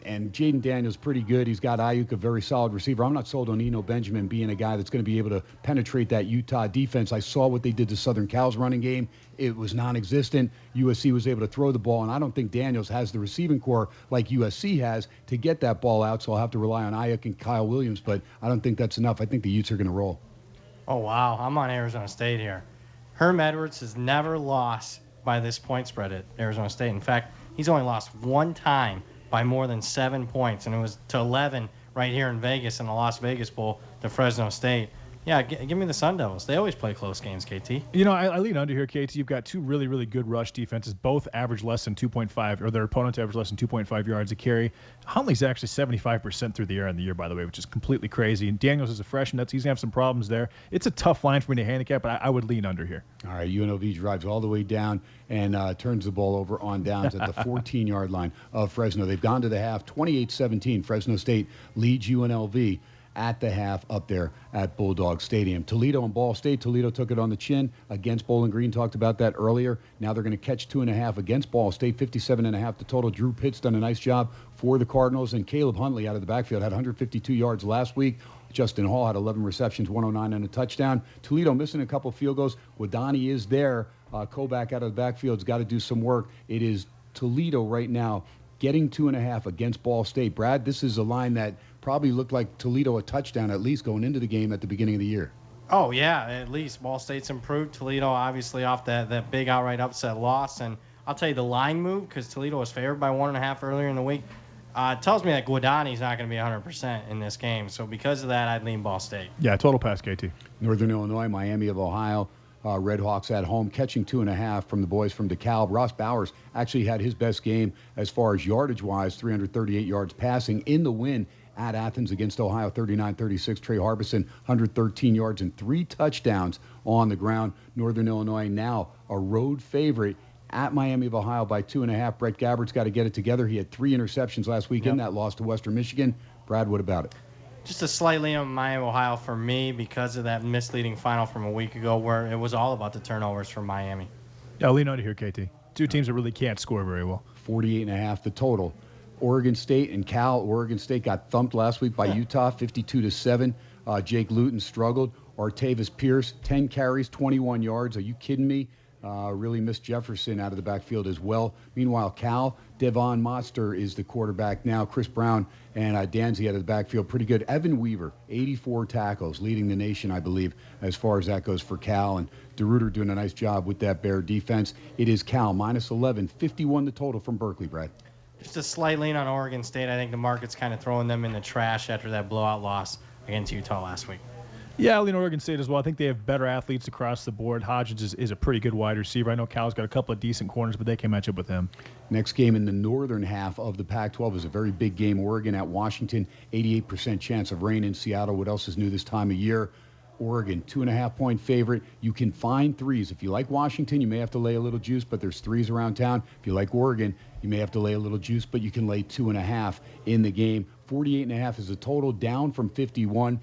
and Jaden Daniels pretty good. He's got Ayuk, a very solid receiver. I'm not sold on Eno Benjamin being a guy that's going to be able to penetrate that Utah defense. I saw what they did to Southern Cal's running game. It was non-existent. USC was able to throw the ball, and I don't think Daniels has the receiving core like USC has to get that ball out, so I'll have to rely on Ayuk and Kyle Williams, but I don't think that's enough. I think the Utes are going to roll. Oh, wow. I'm on Arizona State here. Herm Edwards has never lost by this point spread at Arizona State. In fact, he's only lost one time by more than 7 points, and it was to 11 right here in Vegas in the Las Vegas Bowl to Fresno State. Yeah, give me the Sun Devils. They always play close games, KT. You know, I lean under here, KT. You've got two really, really good rush defenses. Both average less than 2.5, or their opponents average less than 2.5 yards a carry. Huntley's actually 75% through the air in the year, by the way, which is completely crazy. And Daniels is a freshman. He's going to have some problems there. It's a tough line for me to handicap, but I would lean under here. All right, UNLV drives all the way down and turns the ball over on downs at the 14-yard line of Fresno. They've gone to the half, 28-17. Fresno State leads UNLV at the half up there at Bulldog Stadium. Toledo and Ball State. Toledo took it on the chin against Bowling Green. Talked about that earlier. Now they're going to catch 2.5 against Ball State. 57.5 the total. Drew Pitt's done a nice job for the Cardinals. And Caleb Huntley out of the backfield had 152 yards last week. Justin Hall had 11 receptions, 109 and a touchdown. Toledo missing a couple field goals. Wadani is there. Kovac out of the backfield's got to do some work. It is Toledo right now getting 2.5 against Ball State. Brad, this is a line that probably looked like Toledo a touchdown at least going into the game at the beginning of the year. Oh, yeah, at least. Ball State's improved. Toledo obviously off that big outright upset loss. And I'll tell you, the line move, because Toledo was favored by 1.5 earlier in the week, tells me that Guadagni's not going to be 100% in this game. So because of that, I'd lean Ball State. Yeah, total pass, KT. Northern Illinois, Miami of Ohio. Redhawks at home, catching 2.5 from the boys from DeKalb. Ross Bowers actually had his best game as far as yardage-wise, 338 yards passing in the win at Athens against Ohio, 39-36. Trey Harbison, 113 yards and 3 touchdowns on the ground. Northern Illinois now a road favorite at Miami of Ohio by 2.5. Brett Gabbert's got to get it together. He had 3 interceptions last week in that loss to Western Michigan. Brad, what about it? Just a slight lean on Miami, Ohio for me because of that misleading final from a week ago where it was all about the turnovers for Miami. Yeah, I'll lean under here, KT. Two teams that really can't score very well. 48.5 the total. Oregon State and Cal. Oregon State got thumped last week by Utah, 52-7. Jake Luton struggled. Artavis Pierce, 10 carries, 21 yards. Are you kidding me? Really missed Jefferson out of the backfield as well. Meanwhile, Cal, Devon Monster is the quarterback now. Chris Brown and Danzy out of the backfield, pretty good. Evan Weaver, 84 tackles, leading the nation, I believe, as far as that goes for Cal. And DeRuiter doing a nice job with that Bear defense. It is Cal, -11, 51 the total from Berkeley, Brad. Just a slight lean on Oregon State. I think the market's kind of throwing them in the trash after that blowout loss against Utah last week. Yeah, I'll lean Oregon State as well. I think they have better athletes across the board. Hodgins is a pretty good wide receiver. I know Cal's got a couple of decent corners, but they can match up with him. Next game in the northern half of the Pac-12 is a very big game. Oregon at Washington, 88% chance of rain in Seattle. What else is new this time of year? Oregon, 2.5-point favorite. You can find threes. If you like Washington, you may have to lay a little juice, but there's threes around town. If you like Oregon, you may have to lay a little juice, but you can lay 2.5 in the game. 48.5 is the total, down from 51.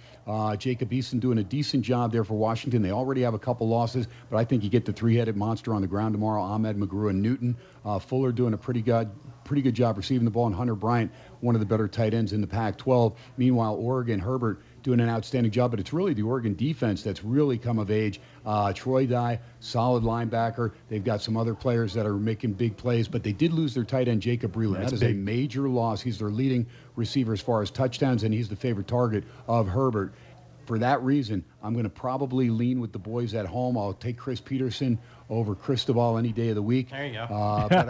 Jacob Eason doing a decent job there for Washington. They already have a couple losses, but I think you get the three-headed monster on the ground tomorrow. Ahmed, McGrew, and Newton. Fuller doing a pretty good job receiving the ball, and Hunter Bryant, one of the better tight ends in the Pac-12. Meanwhile, Oregon, Herbert doing an outstanding job, but it's really the Oregon defense that's really come of age. Troy Dye, solid linebacker. They've got some other players that are making big plays, but they did lose their tight end, Jacob Breland. That is a major loss. He's their leading receiver as far as touchdowns, and he's the favorite target of Herbert. for that reason, I'm going to probably lean with the boys at home. I'll take Chris Peterson over Cristobal any day of the week. There you go. But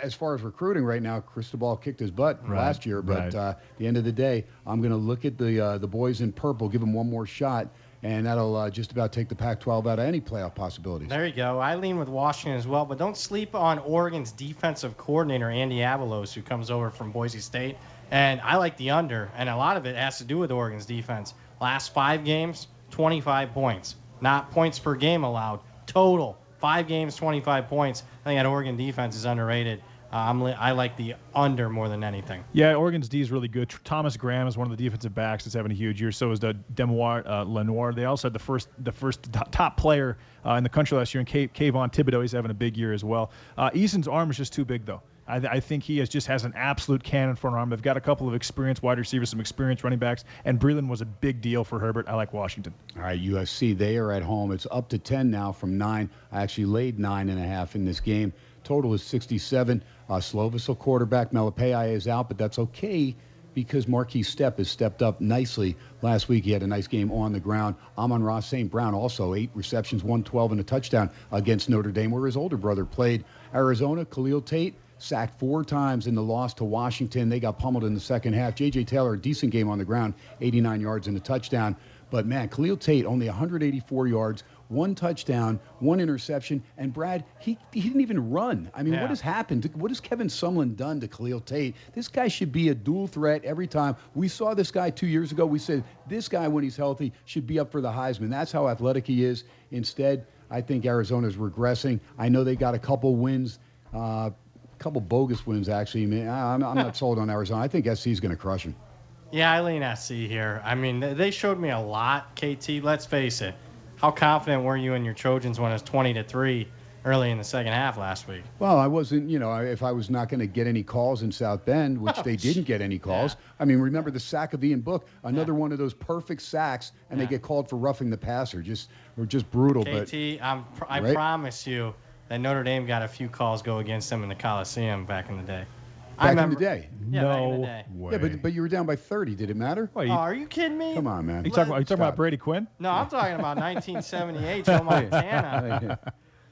as far as recruiting right now, Cristobal kicked his butt last year. But at the end of the day, I'm going to look at the boys in purple, give them one more shot, and that'll just about take the Pac-12 out of any playoff possibilities. There you go. I lean with Washington as well, but don't sleep on Oregon's defensive coordinator, Andy Avalos, who comes over from Boise State. And I like the under, and a lot of it has to do with Oregon's defense. Last 5 games, 25 points. Not points per game allowed. Total, 5 games, 25 points. I think that Oregon defense is underrated. I like the under more than anything. Yeah, Oregon's D is really good. Thomas Graham is one of the defensive backs that's having a huge year. So is the Lenoir. They also had the first top player in the country last year, and Kayvon Thibodeau. He's having a big year as well. Eason's arm is just too big, though. I think he has an absolute cannon for an arm. They've got a couple of experienced wide receivers, some experienced running backs, and Breland was a big deal for Herbert. I like Washington. All right, USC, they are at home. It's up to 10 now from 9. I actually laid 9.5 in this game. Total is 67. Slovisel quarterback, Malepeai is out, but that's okay because Marquise Stepp has stepped up nicely. Last week he had a nice game on the ground. Amon-Ra St. Brown also 8 receptions, 112 and a touchdown against Notre Dame, where his older brother played. Arizona, Khalil Tate, sacked 4 times in the loss to Washington. They got pummeled in the second half. J.J. Taylor, a decent game on the ground, 89 yards and a touchdown. But, man, Khalil Tate, only 184 yards, 1 touchdown, 1 interception. And, Brad, he didn't even run. I mean, What has happened? What has Kevin Sumlin done to Khalil Tate? This guy should be a dual threat every time. We saw this guy 2 years ago. We said this guy, when he's healthy, should be up for the Heisman. That's how athletic he is. Instead, I think Arizona's regressing. I know they got a couple wins, couple bogus wins, actually. Man, I'm not sold on Arizona. I think SC is going to crush them. Yeah, I lean SC here. I mean, they showed me a lot, KT. Let's face it. How confident were you in your Trojans when it was 20-3 early in the second half last week? Well, I wasn't, if I was not going to get any calls in South Bend, which they didn't get any calls. Yeah. I mean, remember the sack of Ian Book, another one of those perfect sacks, and they get called for roughing the passer. Just brutal. KT, I promise you that Notre Dame got a few calls go against them in the Coliseum back in the day. Back in the day? Yeah, no back in the day. way. Yeah, but you were down by 30. Did it matter? Are you kidding me? Come on, man. Are you talking about Brady Quinn? No, I'm talking about 1978, Joe Montana.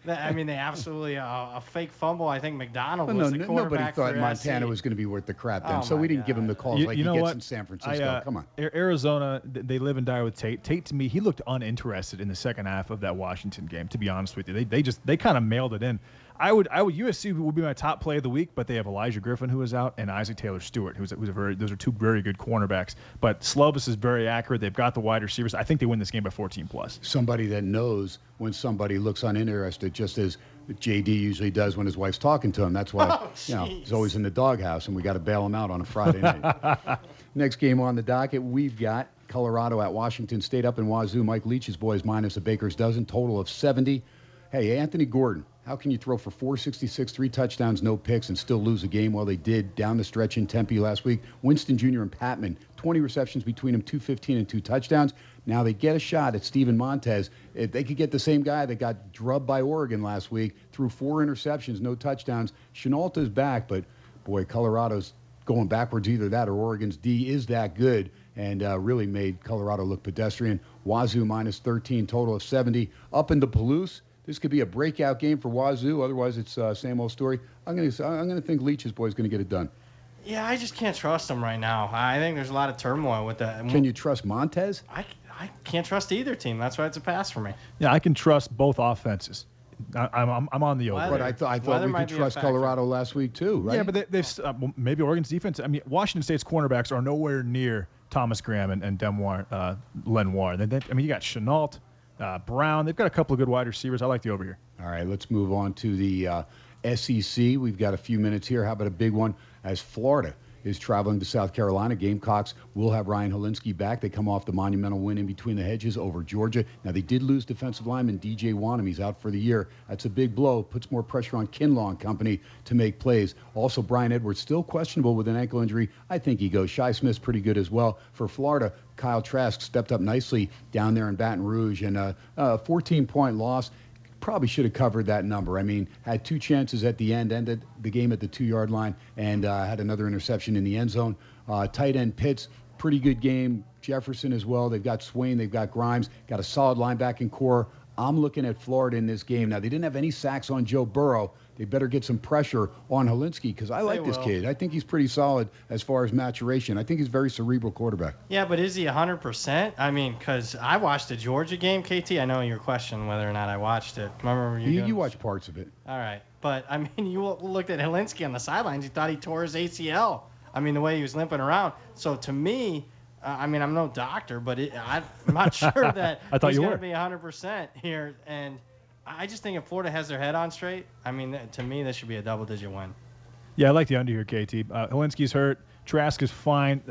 I mean, they absolutely a fake fumble. I think McDonald was the quarterback. Nobody thought Montana was going to be worth the crap then, so we didn't give him the calls like he gets in San Francisco. Come on. Arizona, they live and die with Tate. Tate, to me, he looked uninterested in the second half of that Washington game, to be honest with you. They kind of mailed it in. I would USC would be my top play of the week, but they have Elijah Griffin, who is out, and Isaac Taylor Stewart, those are 2 very good cornerbacks. But Slovis is very accurate. They've got the wide receivers. I think they win this game by 14 plus. Somebody that knows when somebody looks uninterested, just as JD usually does when his wife's talking to him. That's why he's always in the doghouse, and we got to bail him out on a Friday night. Next game on the docket, we've got Colorado at Washington State up in Wazoo. Mike Leach's boys minus a baker's dozen, total of 70. Hey, Anthony Gordon, how can you throw for 466, 3 touchdowns, no picks, and still lose a game? Well, they did down the stretch in Tempe last week. Winston Jr. and Patman, 20 receptions between them, 215 and 2 touchdowns. Now they get a shot at Steven Montez. If they could get the same guy that got drubbed by Oregon last week, threw 4 interceptions, no touchdowns. Chenalta's back, but, boy, Colorado's going backwards. Either that or Oregon's D is that good and really made Colorado look pedestrian. Wazoo minus 13, total of 70. Up into Palouse. This could be a breakout game for Wazoo. Otherwise, it's same old story. I'm gonna think Leach's boy's gonna get it done. Yeah, I just can't trust him right now. I think there's a lot of turmoil with that. Can you trust Montez? I can't trust either team. That's why it's a pass for me. Yeah, I can trust both offenses. I'm on the over. But I thought we could trust Colorado last week too, right? Yeah, but they've maybe Oregon's defense. I mean, Washington State's cornerbacks are nowhere near Thomas Graham and Lenoir. You got Chenault. Brown. They've got a couple of good wide receivers. I like the over here. All right, let's move on to the SEC. We've got a few minutes here. How about a big one as Florida is traveling to South Carolina. Gamecocks will have Ryan Helinski back. They come off the monumental win in between the hedges over Georgia. Now, they did lose defensive lineman DJ Wanham. He's out for the year. That's a big blow. Puts more pressure on Kinlaw and company to make plays. Also, Brian Edwards still questionable with an ankle injury. I think he goes. Shi Smith's pretty good as well. For Florida, Kyle Trask stepped up nicely down there in Baton Rouge. And a 14-point loss. Probably should have covered that number. I mean, had 2 chances at the end, ended the game at the 2-yard line, and had another interception in the end zone. Tight end Pitts pretty good game. Jefferson as well. They've got Swain. They've got Grimes. Got a solid linebacking core. I'm looking at Florida in this game. Now, they didn't have any sacks on Joe Burrow. They better get some pressure on Helinski because I like this kid. I think he's pretty solid as far as maturation. I think he's a very cerebral quarterback. Yeah, but is he 100%? I mean, because I watched the Georgia game, KT. I know your question whether or not I watched it. Remember you watched parts of it. All right. But, I mean, you looked at Helinski on the sidelines. You thought he tore his ACL. I mean, the way he was limping around. So, to me, I mean, I'm no doctor, but I'm not sure that he's going to be 100% here. And I just think if Florida has their head on straight, I mean, to me, this should be a double-digit win. Yeah, I like the under here, KT. Helinski's hurt. Trask is fine.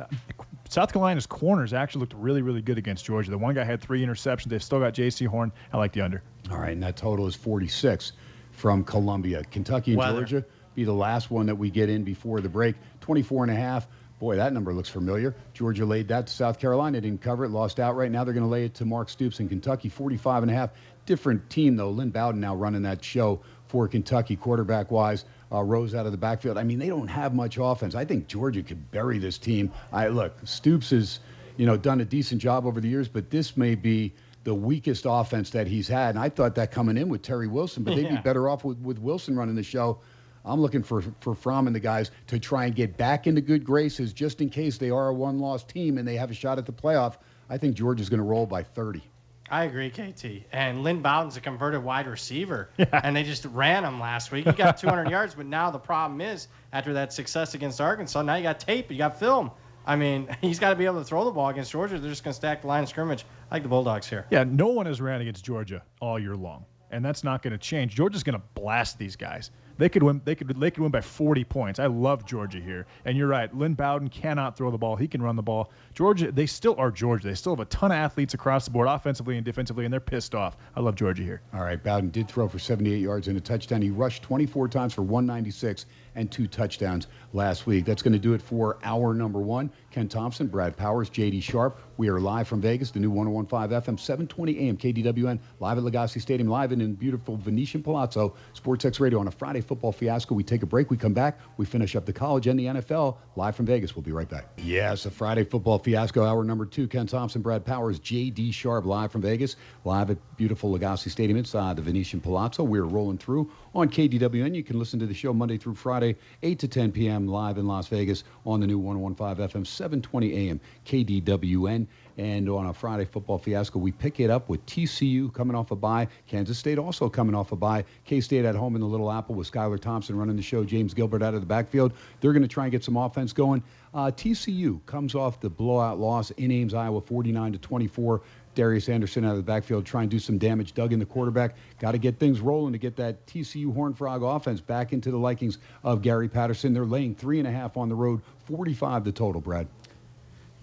South Carolina's corners actually looked really, really good against Georgia. The one guy had 3 interceptions. They've still got J.C. Horn. I like the under. All right, and that total is 46 from Columbia. Kentucky and Georgia be the last one that we get in before the break. 24.5. Boy, that number looks familiar. Georgia laid that to South Carolina. Didn't cover it, lost outright. Now they're going to lay it to Mark Stoops in Kentucky. 45.5. Different team, though. Lynn Bowden now running that show for Kentucky quarterback-wise. Rose out of the backfield. I mean, they don't have much offense. I think Georgia could bury this team. Look, Stoops has, done a decent job over the years, but this may be the weakest offense that he's had. And I thought that coming in with Terry Wilson, but they'd be better off with Wilson running the show. I'm looking for Fromm and the guys to try and get back into good graces just in case they are a one-loss team and they have a shot at the playoff. I think Georgia's going to roll by 30. I agree, KT. And Lynn Bowden's a converted wide receiver, and they just ran him last week. He got 200 yards, but now the problem is after that success against Arkansas, now you got tape, you got film. I mean, he's got to be able to throw the ball against Georgia. They're just going to stack the line of scrimmage. I like the Bulldogs here. Yeah, no one has ran against Georgia all year long, and that's not going to change. Georgia's going to blast these guys. They could win. They could win by 40 points. I love Georgia here, and you're right. Lynn Bowden cannot throw the ball. He can run the ball. Georgia, they still are Georgia. They still have a ton of athletes across the board, offensively and defensively, and they're pissed off. I love Georgia here. All right, Bowden did throw for 78 yards and a touchdown. He rushed 24 times for 196 and 2 touchdowns last week. That's going to do it for hour number 1. Ken Thomson, Brad Powers, J.D. Sharp. We are live from Vegas, the new 101.5 FM, 720 AM, KDWN, live at LaGasse Stadium, live in beautiful Venetian Palazzo, SportsX Radio on a Friday football fiasco. We take a break. We come back. We finish up the college and the NFL live from Vegas. We'll be right back. Yes, a Friday football fiasco, hour number 2. Ken Thomson, Brad Powers, J.D. Sharp, live from Vegas, live at beautiful LaGasse Stadium inside the Venetian Palazzo. We're rolling through on KDWN. You can listen to the show Monday through Friday, 8 to 10 p.m. live in Las Vegas on the new 101.5 FM, 720 AM, KDWN. And on a Friday football fiasco, we pick it up with TCU coming off a bye. Kansas State also coming off a bye. K-State at home in the Little Apple with Skylar Thompson running the show. James Gilbert out of the backfield. They're going to try and get some offense going. TCU comes off the blowout loss in Ames, Iowa, 49-24. Darius Anderson out of the backfield trying to do some damage. Dug in the quarterback. Got to get things rolling to get that TCU Horned Frog offense back into the likings of Gary Patterson. They're laying 3.5 on the road, 45 the total, Brad.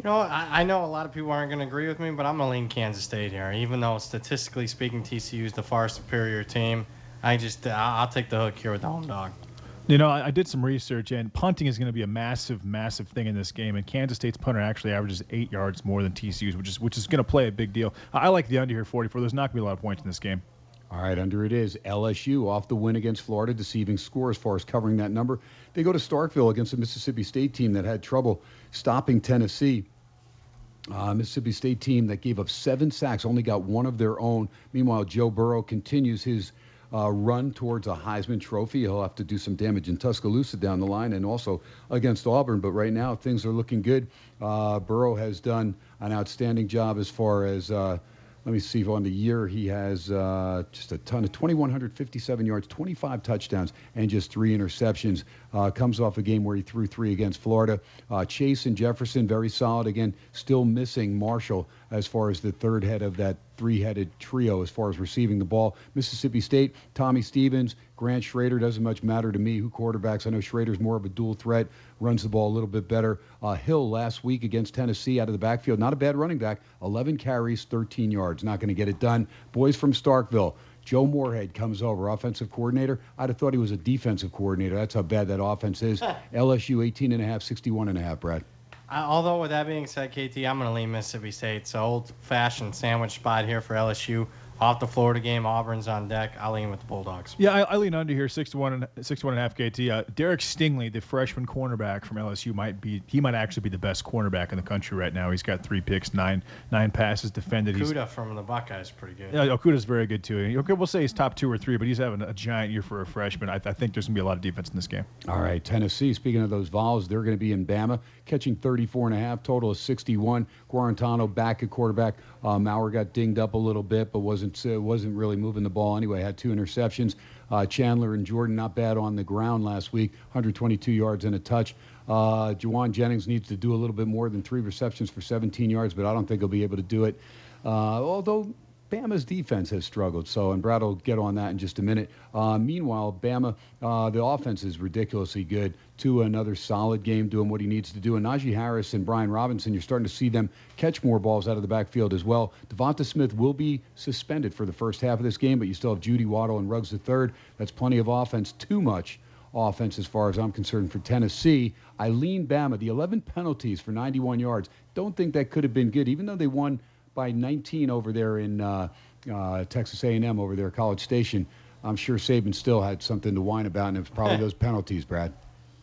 I know a lot of people aren't going to agree with me, but I'm going to lean Kansas State here. Even though statistically speaking, TCU is the far superior team, I'll take the hook here with the home dog. I did some research, and punting is going to be a massive, massive thing in this game. And Kansas State's punter actually averages 8 yards more than TCU's, which is going to play a big deal. I like the under here, 44. There's not going to be a lot of points in this game. All right, under it is. LSU off the win against Florida, deceiving score as far as covering that number. They go to Starkville against a Mississippi State team that had trouble stopping Tennessee. Mississippi State team that gave up 7 sacks, only got 1 of their own. Meanwhile, Joe Burrow continues his run towards a Heisman Trophy. He'll have to do some damage in Tuscaloosa down the line and also against Auburn. But right now, things are looking good. Burrow has done an outstanding job as far as let me see, on the year he has just a ton of 2,157 yards, 25 touchdowns, and just 3 interceptions. Comes off a game where he threw 3 against Florida. Chase and Jefferson, very solid. Again, still missing Marshall as far as the third head of that 3-headed trio as far as receiving the ball. Mississippi State, Tommy Stevens, Grant Schrader, doesn't much matter to me who quarterbacks. I know Schrader's more of a dual threat, runs the ball a little bit better. Hill last week against Tennessee out of the backfield, not a bad running back, 11 carries, 13 yards. Not going to get it done. Boys from Starkville. Joe Moorhead comes over, offensive coordinator. I'd have thought he was a defensive coordinator. That's how bad that offense is. LSU 18.5, 61.5, Brad. Although with that being said, KT, I'm going to lean Mississippi State. So old-fashioned sandwich spot here for LSU. Off the Florida game, Auburn's on deck. I'll lean with the Bulldogs. Yeah, I lean under here, 61.5 KT. Derrick Stingley, the freshman cornerback from LSU, might actually be the best cornerback in the country right now. He's got 3 picks, nine passes defended. Okudah from the Buckeyes is pretty good. Yeah, Okudah's very good too. Okay, we'll say he's top 2 or 3, but he's having a giant year for a freshman. I think there's gonna be a lot of defense in this game. All right, Tennessee. Speaking of those Vols, they're going to be in Bama, catching 34.5, total of 61. Guarantano back at quarterback. Maurer got dinged up a little bit, but wasn't really moving the ball anyway. Had 2 interceptions. Chandler and Jordan not bad on the ground last week, 122 yards and a touch. Juwan Jennings needs to do a little bit more than 3 receptions for 17 yards, but I don't think he'll be able to do it. Although Bama's defense has struggled, and Brad will get on that in just a minute. Meanwhile, Bama, the offense is ridiculously good. Tua, another solid game, doing what he needs to do. And Najee Harris and Brian Robinson, you're starting to see them catch more balls out of the backfield as well. Devonta Smith will be suspended for the first half of this game, but you still have Judy Waddle and Ruggs III. That's plenty of offense, too much offense as far as I'm concerned for Tennessee. I lean Bama. The 11 penalties for 91 yards, don't think that could have been good, even though they won by 19 over there in Texas A&M over there, College Station. I'm sure Saban still had something to whine about, and it was probably those penalties, Brad.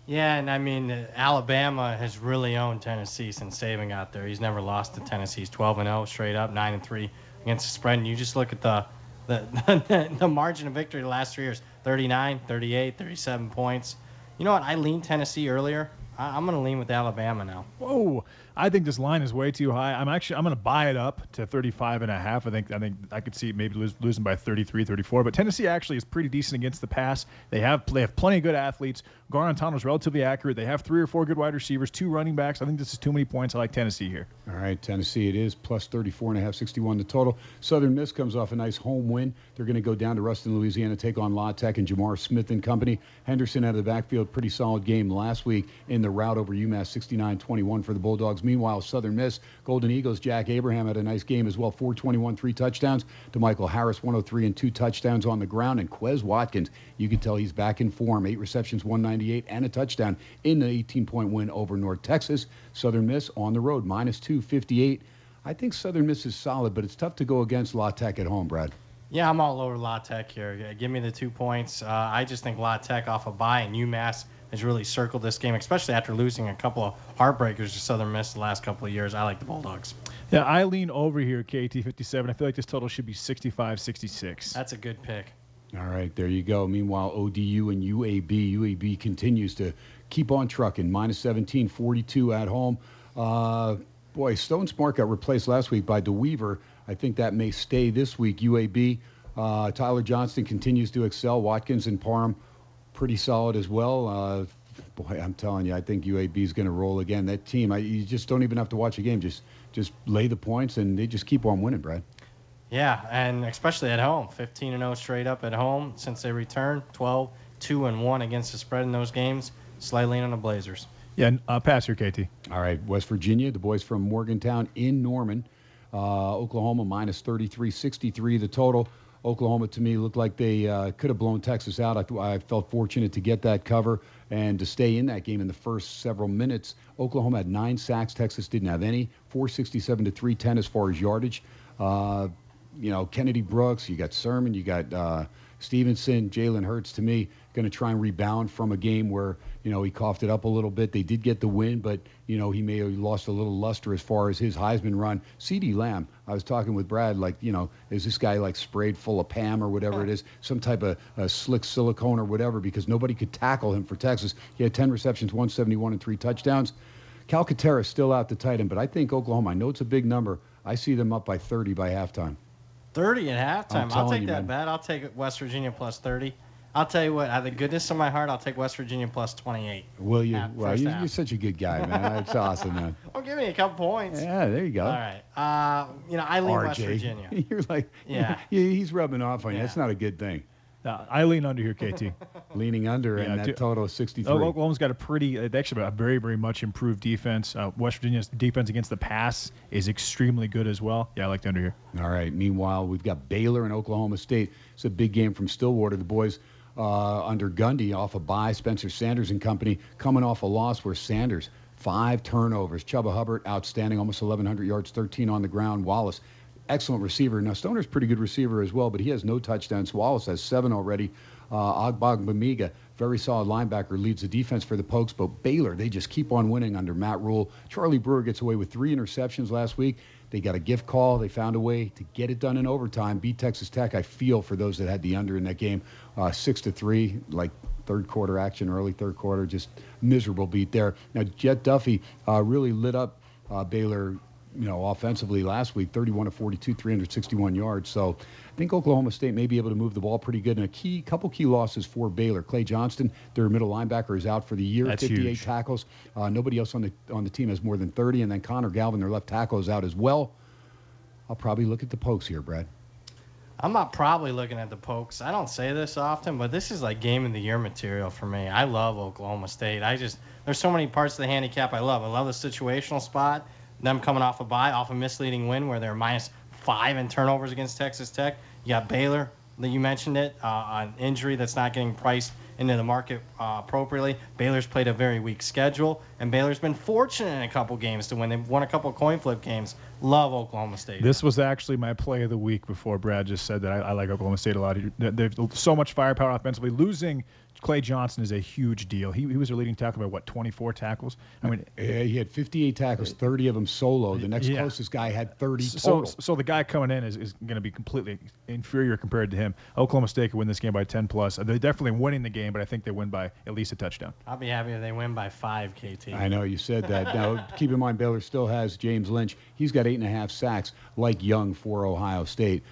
Yeah, and I mean, Alabama has really owned Tennessee since Saban got there. He's never lost to Tennessee. He's 12-0 straight up, 9-3 against the spread. And you just look at the margin of victory the last 3 years: 39, 38, 37 points. You know what? I leaned Tennessee earlier. I'm going to lean with Alabama now. Whoa. I think this line is way too high. I'm going to buy it up to 35.5. I think I could see maybe losing by 33, 34. But Tennessee actually is pretty decent against the pass. They have plenty of good athletes. Garantano's relatively accurate. They have 3 or 4 good wide receivers, 2 running backs. I think this is too many points. I like Tennessee here. All right, Tennessee it is, plus 34.5, 61 the total. Southern Miss comes off a nice home win. They're going to go down to Ruston, Louisiana, take on La Tech and Jamar Smith and company. Henderson out of the backfield, pretty solid game last week in the rout over UMass, 69-21 for the Bulldogs. Meanwhile, Southern Miss, Golden Eagles, Jack Abraham had a nice game as well, 421, 3 touchdowns. To Michael Harris, 103 and 2 touchdowns on the ground. And Quez Watkins, you can tell he's back in form, 8 receptions, 198, and a touchdown in the 18-point win over North Texas. Southern Miss on the road, minus 258. I think Southern Miss is solid, but it's tough to go against La Tech at home, Brad. Yeah, I'm all over La Tech here. Give me the 2 points. I just think La Tech off a bye, and UMass has really circled this game, especially after losing a couple of heartbreakers to Southern Miss the last couple of years. I like the Bulldogs. Yeah, I lean over here, KT 57. I feel like this total should be 65, 66. That's a good pick. All right, there you go. Meanwhile, ODU and UAB continues to keep on trucking. Minus 17, 42 at home. Boy, Stone Smart got replaced last week by DeWeaver. I think that may stay this week. UAB, Tyler Johnston continues to excel. Watkins and Parham, pretty solid as well. Boy, I'm telling you, I think UAB is going to roll again. That team, you just don't even have to watch a game. Just lay the points, and they just keep on winning, Brad. Yeah, and especially at home. 15-0 straight up at home since they returned. 12-2-1 against the spread in those games. Slightly on the Blazers. Yeah, pass here, KT. All right, West Virginia, the boys from Morgantown in Norman. Oklahoma minus 33, 63 the total. Oklahoma, to me, looked like they could have blown Texas out. I felt fortunate to get that cover and to stay in that game in the first several minutes. Oklahoma had 9 sacks. Texas didn't have any. 467 to 310 as far as yardage. Kennedy Brooks, you got Sermon, you got Stevenson, Jalen Hurts, to me, going to try and rebound from a game where, he coughed it up a little bit. They did get the win, but, he may have lost a little luster as far as his Heisman run. CeeDee Lamb, I was talking with Brad, is this guy sprayed full of Pam or whatever it is, some type of slick silicone or whatever, because nobody could tackle him for Texas. He had 10 receptions, 171 and 3 touchdowns. Calcaterra still out the tight end, but I think Oklahoma, I know it's a big number. I see them up by 30 by halftime. 30 at halftime. I'll take that man. bet. I'll take West Virginia plus 30. I'll tell you what, out of the goodness of my heart, I'll take West Virginia plus 28. Will you? Well, you're such a good guy, man. That's awesome, man. Well, give me a couple points. Yeah, there you go. All right. I lean West Virginia. You're he's rubbing off on you. That's not a good thing. I lean under here, KT. Leaning under, and that total is 63. Oklahoma's got a very, very much improved defense. West Virginia's defense against the pass is extremely good as well. Yeah, I like the under here. All right. Meanwhile, we've got Baylor and Oklahoma State. It's a big game from Stillwater. The boys under Gundy off a bye. Spencer Sanders and company coming off a loss where Sanders, 5 turnovers. Chuba Hubbard, outstanding, almost 1,100 yards, 13 on the ground. Wallace, excellent receiver. Now, Stoner's pretty good receiver as well, but he has no touchdowns. Wallace has 7 already. Agbagbamiga, very solid linebacker, leads the defense for the Pokes. But Baylor, they just keep on winning under Matt Rule. Charlie Brewer gets away with 3 interceptions last week. They got a gift call. They found a way to get it done in overtime, beat Texas Tech. I feel for those that had the under in that game, 6-3, like third quarter action, early third quarter, just miserable beat there. Now, Jet Duffy really lit up Baylor, offensively last week, 31 of 42, 361 yards. So I think Oklahoma State may be able to move the ball pretty good. And a couple key losses for Baylor. Clay Johnston, their middle linebacker, is out for the year. That's 58 huge. tackles. Nobody else on the team has more than 30. And then Connor Galvin, their left tackle, is out as well. I'll probably look at the Pokes here, Brad. I'm not probably looking at the Pokes. I don't say this often, but this is like game of the year material for me. I love Oklahoma State. There's so many parts of the handicap I love. I love the situational spot, them coming off a bye, off a misleading win where they're -5 in turnovers against Texas Tech. You got Baylor, that you mentioned it, an injury that's not getting priced into the market appropriately. Baylor's played a very weak schedule, and Baylor's been fortunate in a couple games to win. They've won a couple coin flip games. Love Oklahoma State. This was actually my play of the week before Brad just said that I like Oklahoma State a lot. They've so much firepower offensively. Losing Clay Johnson is a huge deal. He was their leading tackle by, 24 tackles? I mean, yeah, he had 58 tackles, 30 of them solo. The next closest guy had 30 total. So the guy coming in is going to be completely inferior compared to him. Oklahoma State could win this game by 10+. They're definitely winning the game, but I think they win by at least a touchdown. I'll be happy if they win by 5, KT. I know you said that. Now, keep in mind, Baylor still has James Lynch. He's got 8.5 sacks, like Young for Ohio State.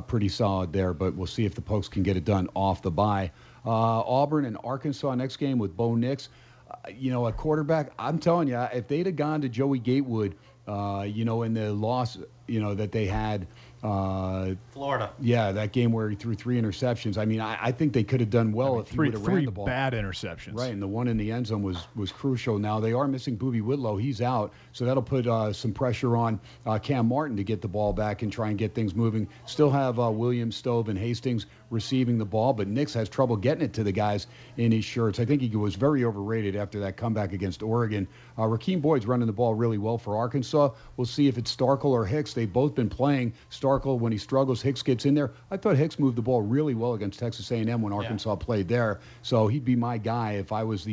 Pretty solid there, but we'll see if the Pokes can get it done off the bye. Auburn and Arkansas next game with Bo Nix. A quarterback, I'm telling you, if they'd have gone to Joey Gatewood, in the loss, that they had. Florida. Yeah, that game where he threw 3 interceptions. I mean, I think they could have done well if he would have ran the ball. 3 bad interceptions. Right, and the one in the end zone was crucial. Now, they are missing Boobie Whitlow. He's out, so that'll put some pressure on Cam Martin to get the ball back and try and get things moving. Still have Williams, Stove, and Hastings receiving the ball, but Nix has trouble getting it to the guys in his shirts. I think he was very overrated after that comeback against Oregon. Rakeem Boyd's running the ball really well for Arkansas. We'll see if it's Starkel or Hicks. They've both been playing. Starkel, when he struggles, Hicks gets in there. I thought Hicks moved the ball really well against Texas A&M when Arkansas played there. So he'd be my guy if I was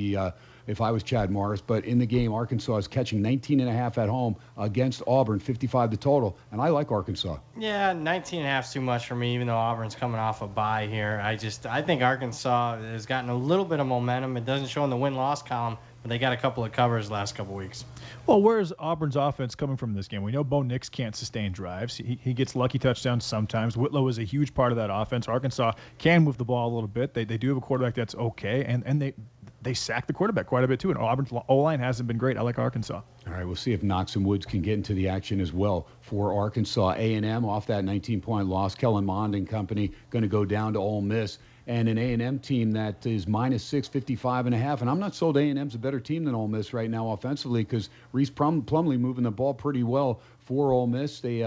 Chad Morris. But in the game, Arkansas is catching 19.5 at home against Auburn, 55 the total. And I like Arkansas. Yeah, 19.5 is too much for me, even though Auburn's coming off a bye here. I think Arkansas has gotten a little bit of momentum. It doesn't show in the win-loss column, but they got a couple of covers the last couple weeks. Well, where's Auburn's offense coming from in this game? We know Bo Nix can't sustain drives. He gets lucky touchdowns sometimes. Whitlow is a huge part of that offense. Arkansas can move the ball a little bit. They do have a quarterback that's okay, and they sack the quarterback quite a bit too. And Auburn's O-line hasn't been great. I like Arkansas. All right, we'll see if Knox and Woods can get into the action as well for Arkansas. A&M off that 19-point loss. Kellen Mond and company going to go down to Ole Miss. And an A&M team that is -6, 55.5. And I'm not sold A&M's a better team than Ole Miss right now offensively because Reese Plumlee moving the ball pretty well for Ole Miss. They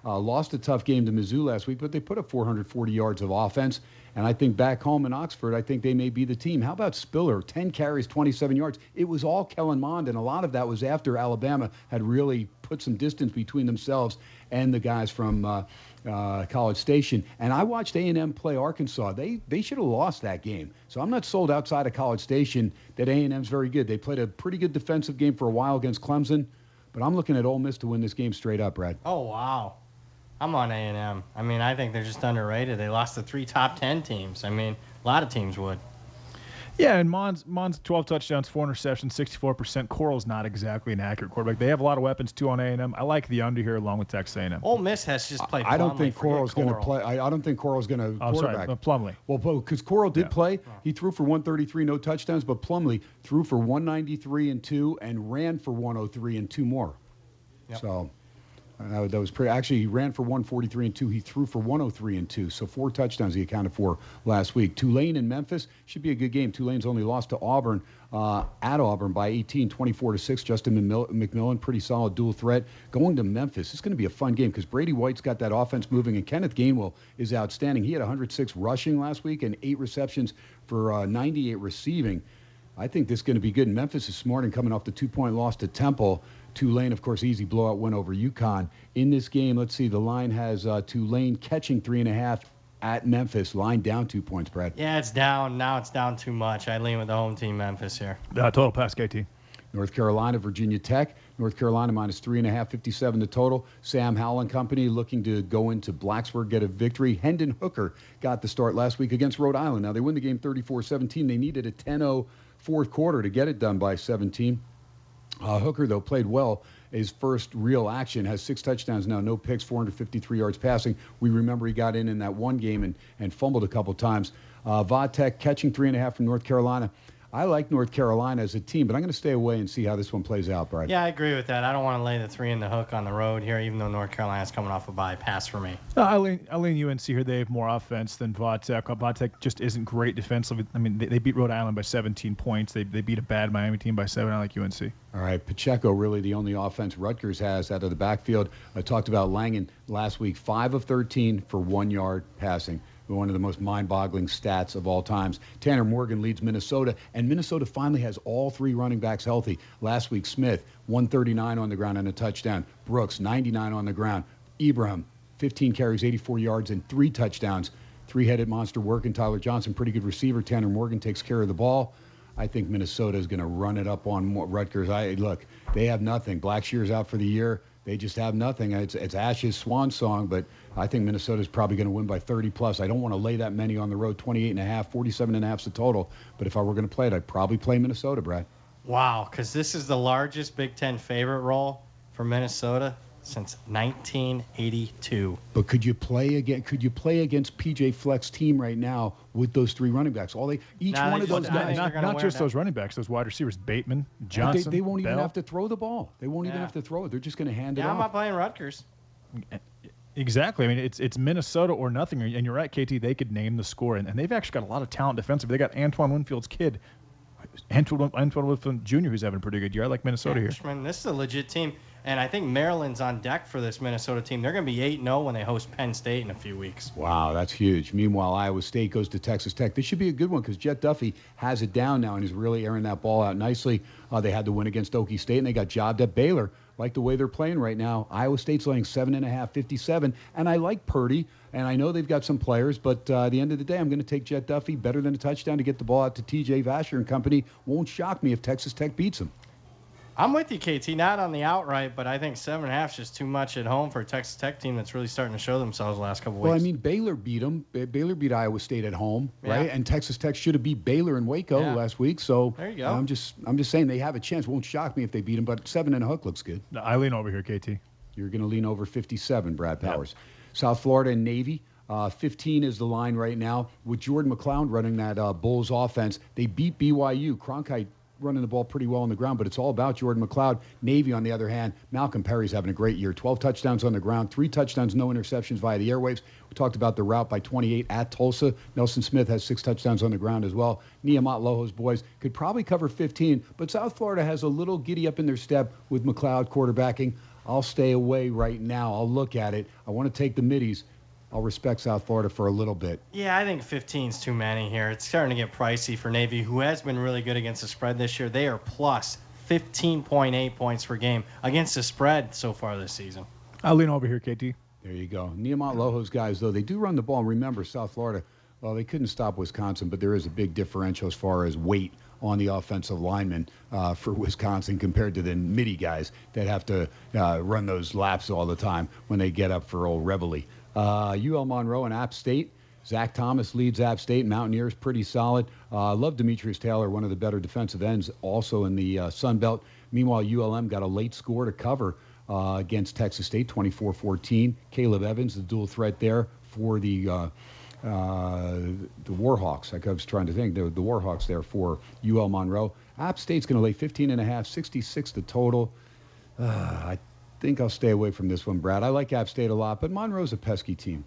lost a tough game to Mizzou last week, but they put up 440 yards of offense. And I think back home in Oxford, I think they may be the team. How about Spiller? 10 carries, 27 yards. It was all Kellen Mond, and a lot of that was after Alabama had really put some distance between themselves and the guys from College Station. And I watched A&M play Arkansas. They should have lost that game. So I'm not sold outside of College Station that A&M's very good. They played a pretty good defensive game for a while against Clemson, but I'm looking at Ole Miss to win this game straight up, Brad. Oh, wow. I'm on A&M. I mean, I think they're just underrated. They lost to 3 top 10 teams. I mean, a lot of teams would. Yeah, and Mond's 12 touchdowns, 4 interceptions, 64%. Coral's not exactly an accurate quarterback. They have a lot of weapons, too, on A&M. I like the under here along with Texas A&M. Ole Miss has just played Plumlee. I don't think Coral's going to play. I don't think Coral's going to quarterback. Sorry, Plumlee. Well, because Coral did play. He threw for 133, no touchdowns, but Plumlee threw for 193 and 2 and ran for 103 and 2 more. Yep. So that was pretty. Actually, he ran for 143 and 2. He threw for 103 and 2. So 4 touchdowns he accounted for last week. Tulane and Memphis should be a good game. Tulane's only lost to Auburn at Auburn by 18, 24-6. Justin McMillan, pretty solid dual threat. Going to Memphis, it's going to be a fun game because Brady White's got that offense moving, and Kenneth Gainwell is outstanding. He had 106 rushing last week and 8 receptions for 98 receiving. I think this is going to be good. Memphis this morning coming off the 2-point loss to Temple. Tulane, of course, easy blowout win over UConn. In this game, let's see, the line has Tulane catching 3.5 at Memphis. Line down 2 points, Brad. Yeah, it's down. Now it's down too much. I lean with the home team, Memphis, here. Total pass, KT. North Carolina, Virginia Tech. North Carolina minus 3.5, 57 the total. Sam Howell and company looking to go into Blacksburg, get a victory. Hendon Hooker got the start last week against Rhode Island. Now, they win the game 34-17. They needed a 10-0 fourth quarter to get it done by 17. Hooker, though, played well. His first real action, has 6 touchdowns now, no picks, 453 yards passing. We remember he got in that one game and fumbled a couple times. Vodtech catching 3.5 from North Carolina. I like North Carolina as a team, but I'm going to stay away and see how this one plays out, Brad. Yeah, I agree with that. I don't want to lay the 3 in the hook on the road here, even though North Carolina's coming off a bye. Pass for me. I lean UNC here. They have more offense than Vodtech. Vodtech just isn't great defensively. I mean, they beat Rhode Island by 17 points. They beat a bad Miami team by 7. I like UNC. All right, Pacheco, really the only offense Rutgers has out of the backfield. I talked about Langen last week, 5 of 13 for 1 yard passing. One of the most mind-boggling stats of all times. Tanner Morgan leads Minnesota, and Minnesota finally has all 3 running backs healthy. Last week, Smith, 139 on the ground and a touchdown. Brooks, 99 on the ground. Ibrahim, 15 carries, 84 yards, and 3 touchdowns. 3-headed monster working. Tyler Johnson, pretty good receiver. Tanner Morgan takes care of the ball. I think Minnesota is going to run it up on Rutgers. Look, they have nothing. Blackshear's out for the year. They just have nothing. It's Ash's swan song, but I think Minnesota's probably going to win by 30+. I don't want to lay that many on the road, 28.5, 47.5 is the total. But if I were going to play it, I'd probably play Minnesota, Brad. Wow, because this is the largest Big Ten favorite roll for Minnesota since 1982. But could you play against PJ Fleck's team right now with those 3 running backs? Each one of those guys. Not just those running backs, those wide receivers, Bateman, Johnson, They won't even Bell. have to throw the ball. They won't even have to throw it. They're just going to hand it off. I'm not playing Rutgers. Exactly. I mean, it's Minnesota or nothing. And you're right, KT. They could name the score, and they've actually got a lot of talent defensively. They got Antoine Winfield's kid, Antoine Winfield Jr., who's having a pretty good year. I like Minnesota here. This is a legit team. And I think Maryland's on deck for this Minnesota team. They're going to be 8-0 when they host Penn State in a few weeks. Wow, that's huge. Meanwhile, Iowa State goes to Texas Tech. This should be a good one because Jet Duffy has it down now and is really airing that ball out nicely. They had to win against Okie State, and they got jobbed at Baylor. Like the way they're playing right now. Iowa State's laying 7.5, 57. And I like Purdy, and I know they've got some players, but at the end of the day, I'm going to take Jet Duffy. Better than a touchdown to get the ball out to T.J. Vasher and company. Won't shock me if Texas Tech beats them. I'm with you, KT. Not on the outright, but I think 7.5 is just too much at home for a Texas Tech team that's really starting to show themselves the last couple weeks. Well, I mean, Baylor beat them. Baylor beat Iowa State at home, right? And Texas Tech should have beat Baylor in Waco last week. So there you go. I'm just saying they have a chance. Won't shock me if they beat them, but 7.5 looks good. I lean over here, KT. You're going to lean over 57, Brad Powers. Yeah. South Florida and Navy. 15 is the line right now. With Jordan McCloud running that Bulls offense, they beat BYU. Cronkite running the ball pretty well on the ground, but it's all about Jordan McCloud. Navy, on the other hand, Malcolm Perry's having a great year. 12 touchdowns on the ground, 3 touchdowns, no interceptions via the airwaves. We talked about the route by 28 at Tulsa. Nelson Smith has 6 touchdowns on the ground as well. Niamat Loho's boys could probably cover 15, but South Florida has a little giddy up in their step with McCloud quarterbacking. I'll stay away right now. I'll look at it. I want to take the middies. I'll respect South Florida for a little bit. Yeah, I think 15's too many here. It's starting to get pricey for Navy, who has been really good against the spread this year. They are plus 15.8 points per game against the spread so far this season. I'll lean over here, KT. There you go. Niamat Loho's guys, though, they do run the ball. Remember, South Florida, well, they couldn't stop Wisconsin, but there is a big differential as far as weight on the offensive linemen for Wisconsin compared to the midi guys that have to run those laps all the time when they get up for old Reveille. UL Monroe and App State. Zach Thomas leads App State. Mountaineers pretty solid. Love Demetrius Taylor, one of the better defensive ends, also in the Sun Belt. Meanwhile, ULM got a late score to cover against Texas State, 24-14. Caleb Evans, the dual threat there for the Warhawks. I was trying to think. The Warhawks there for UL Monroe. App State's going to lay 15.5, 66 the total. I think I'll stay away from this one, Brad. I like App State a lot, but Monroe's a pesky team.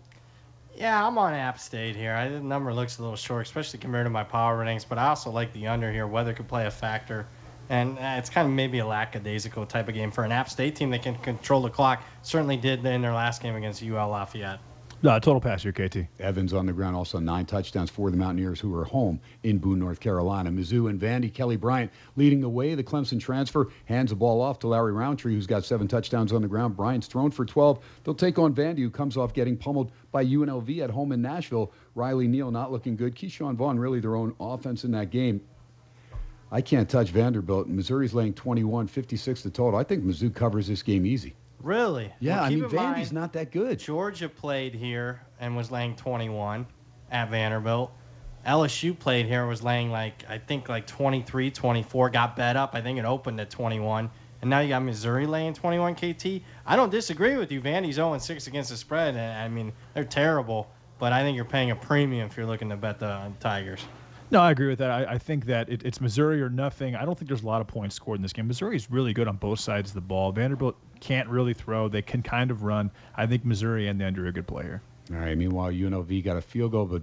Yeah, I'm on App State here. The number looks a little short, especially compared to my power ratings, but I also like the under here. Weather could play a factor. And it's kind of maybe a lackadaisical type of game for an App State team that can control the clock. Certainly did in their last game against UL Lafayette. Total pass here, KT. Evans on the ground, also 9 touchdowns for the Mountaineers, who are home in Boone, North Carolina. Mizzou and Vandy, Kelly Bryant leading the way. The Clemson transfer hands the ball off to Larry Roundtree, who's got 7 touchdowns on the ground. Bryant's thrown for 12. They'll take on Vandy, who comes off getting pummeled by UNLV at home in Nashville. Riley Neal not looking good. Keyshawn Vaughn really their own offense in that game. I can't touch Vanderbilt. Missouri's laying 21, 56 the total. I think Mizzou covers this game easy. Really? Yeah, well, I mean, Vandy's not that good. Georgia played here and was laying 21 at Vanderbilt. LSU played here, was laying I think 23, 24, got bet up. I think it opened at 21. And now you got Missouri laying 21, KT. I don't disagree with you. Vandy's 0-6 against the spread. I mean, they're terrible, but I think you're paying a premium if you're looking to bet the Tigers. No, I agree with that. I think that it's Missouri or nothing. I don't think there's a lot of points scored in this game. Missouri's really good on both sides of the ball. Vanderbilt can't really throw. They can kind of run. I think Missouri and the under are a good play here. All right. Meanwhile, UNLV got a field goal, but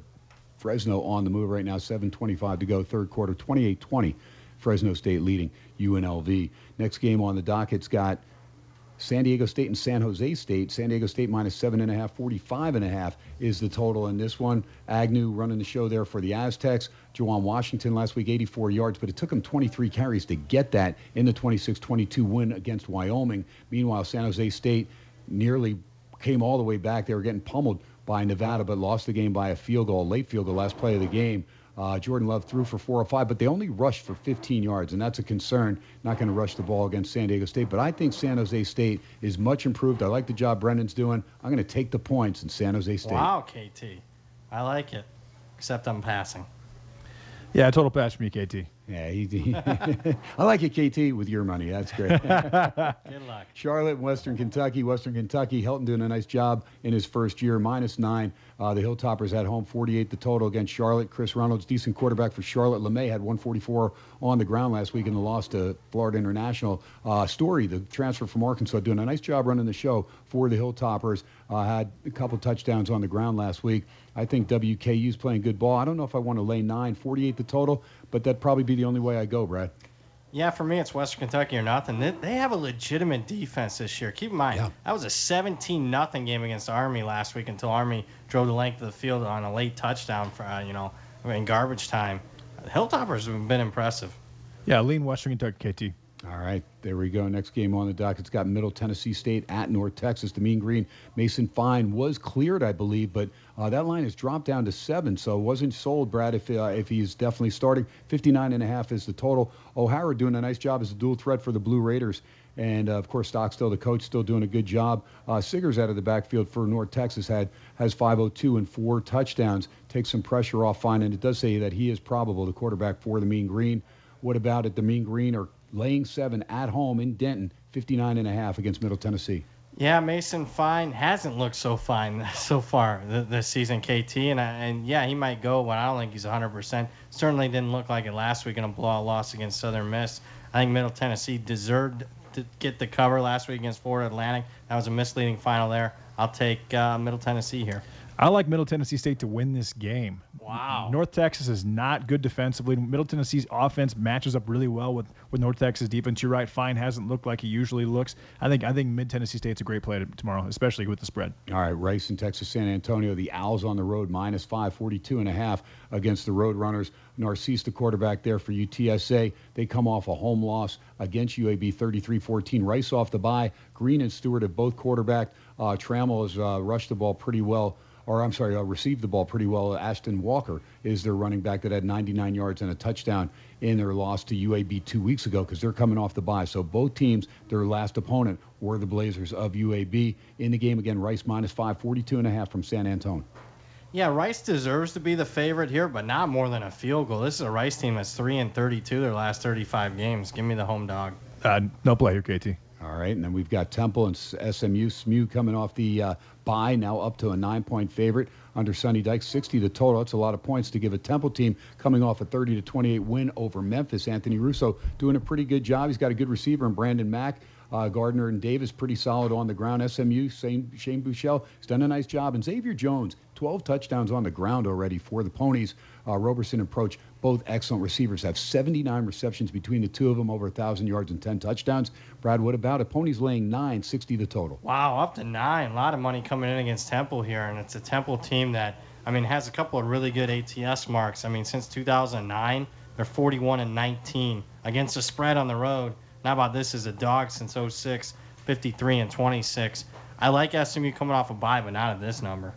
Fresno on the move right now. 7:25 to go, third quarter, 28-20. Fresno State leading UNLV. Next game on the docket's got San Diego State and San Jose State. San Diego State minus 7.5, 45.5 is the total in this one. Agnew running the show there for the Aztecs. Juwan Washington last week, 84 yards, but it took him 23 carries to get that in the 26-22 win against Wyoming. Meanwhile, San Jose State nearly came all the way back. They were getting pummeled by Nevada, but lost the game by a field goal, late field goal, last play of the game. Jordan Love threw for 405, but they only rushed for 15 yards, and that's a concern. Not going to rush the ball against San Diego State, but I think San Jose State is much improved. I like the job Brendan's doing. I'm going to take the points in San Jose State. Wow, KT. I like it, except I'm passing. Yeah, total pass for me, KT. Yeah, I like it, KT, with your money. That's great. Good luck. Charlotte, Western Kentucky. Helton doing a nice job in his first year, -9. The Hilltoppers at home, 48 the total against Charlotte. Chris Reynolds, decent quarterback for Charlotte. LeMay had 144 on the ground last week in the loss to Florida International. Story, the transfer from Arkansas, doing a nice job running the show for the Hilltoppers. Had a couple touchdowns on the ground last week. I think WKU's playing good ball. I don't know if I want to lay 9, 48 the total, but that'd probably be the only way I go, Brad. Yeah, for me, it's Western Kentucky or nothing. They have a legitimate defense this year. Keep in mind, that was a 17-0 game against Army last week until Army drove the length of the field on a late touchdown for in garbage time. The Hilltoppers have been impressive. Yeah, lean Western Kentucky, KT. All right, there we go. Next game on the docket's got Middle Tennessee State at North Texas. The Mean Green, Mason Fine was cleared, I believe, but that line has dropped down to 7, so it wasn't sold, Brad, if he's definitely starting. 59.5 is the total. O'Hara doing a nice job as a dual threat for the Blue Raiders. And, of course, Stockstill, the coach, still doing a good job. Siggers out of the backfield for North Texas has 502 and 4 touchdowns. Takes some pressure off Fine, and it does say that he is probable, the quarterback for the Mean Green. What about it? The Mean Green are laying 7 at home in Denton, 59.5 against Middle Tennessee. Yeah, Mason Fine hasn't looked so fine so far this season, KT. And yeah, he might go, but I don't think he's 100%. Certainly didn't look like it last week in a blowout loss against Southern Miss. I think Middle Tennessee deserved to get the cover last week against Florida Atlantic. That was a misleading final there. I'll take Middle Tennessee here. I like Middle Tennessee State to win this game. Wow. North Texas is not good defensively. Middle Tennessee's offense matches up really well with North Texas defense. You're right, Fine hasn't looked like he usually looks. I think Mid Tennessee State's a great play tomorrow, especially with the spread. All right, Rice and Texas San Antonio. The Owls on the road, -5, 42.5 against the Roadrunners. Narcisse, the quarterback there for UTSA. They come off a home loss against UAB, 33-14. Rice off the bye. Green and Stewart have both quarterbacked. Trammell has rushed the ball pretty well. Received the ball pretty well. Ashton Walker is their running back that had 99 yards and a touchdown in their loss to UAB 2 weeks ago because they're coming off the bye. So both teams, their last opponent were the Blazers of UAB. In the game again, Rice -5, 42.5 from San Antonio. Yeah, Rice deserves to be the favorite here, but not more than a field goal. This is a Rice team that's 3-32 their last 35 games. Give me the home dog. No play here, KT. All right, and then we've got Temple and SMU. SMU coming off the bye, now up to a 9-point favorite under Sonny Dykes, 60 the total. That's a lot of points to give a Temple team coming off a 30-28 win over Memphis. Anthony Russo doing a pretty good job. He's got a good receiver in Brandon Mack. Gardner and Davis pretty solid on the ground. SMU, Shane Buechele has done a nice job. And Xavier Jones, 12 touchdowns on the ground already for the Ponies. Roberson and Proch, both excellent receivers, have 79 receptions between the two of them, over 1,000 yards and 10 touchdowns. Brad, what about it? Ponies laying 9, 60 the total. Wow, up to 9. A lot of money coming in against Temple here, and it's a Temple team that, has a couple of really good ATS marks. Since 2009, they're 41-19 against the spread on the road. How about this as a dog since 06, 53-26. I like SMU coming off a bye, but not at this number.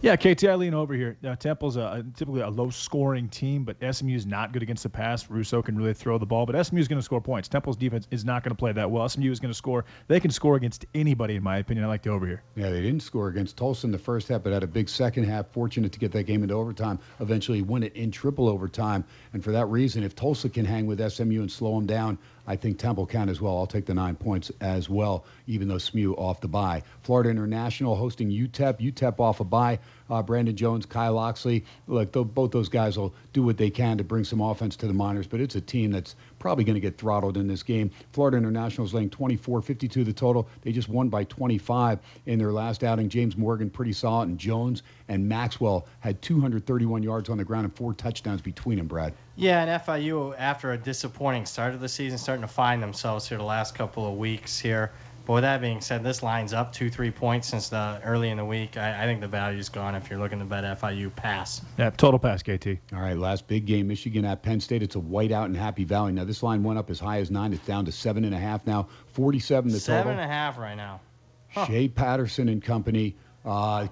Yeah, KT, I lean over here. Temple's typically a low-scoring team, but SMU is not good against the pass. Russo can really throw the ball, but SMU is going to score points. Temple's defense is not going to play that well. SMU is going to score. They can score against anybody, in my opinion. I like the over here. Yeah, they didn't score against Tulsa in the first half, but had a big second half. Fortunate to get that game into overtime. Eventually win it in triple overtime. And for that reason, if Tulsa can hang with SMU and slow them down, I think Temple can as well. I'll take the 9 points as well, even though SMU off the bye. Florida International hosting UTEP. UTEP off a bye. Brandon Jones, Kyle Oxley. Look, both those guys will do what they can to bring some offense to the Miners, but it's a team that's probably going to get throttled in this game. Florida International is laying 24-52 the total. They just won by 25 in their last outing. James Morgan pretty solid, and Jones and Maxwell had 231 yards on the ground and 4 touchdowns between them, Brad. Yeah, and FIU, after a disappointing start of the season, starting to find themselves here the last couple of weeks here. But with that being said, this line's up 2-3 points since the early in the week. I think the value's gone if you're looking to bet FIU pass. Yeah, total pass, KT. All right, last big game, Michigan at Penn State. It's a whiteout in Happy Valley. Now, this line went up as high as 9. It's down to 7.5 now. 47 the total. 7.5 right now. Huh. Shea Patterson and company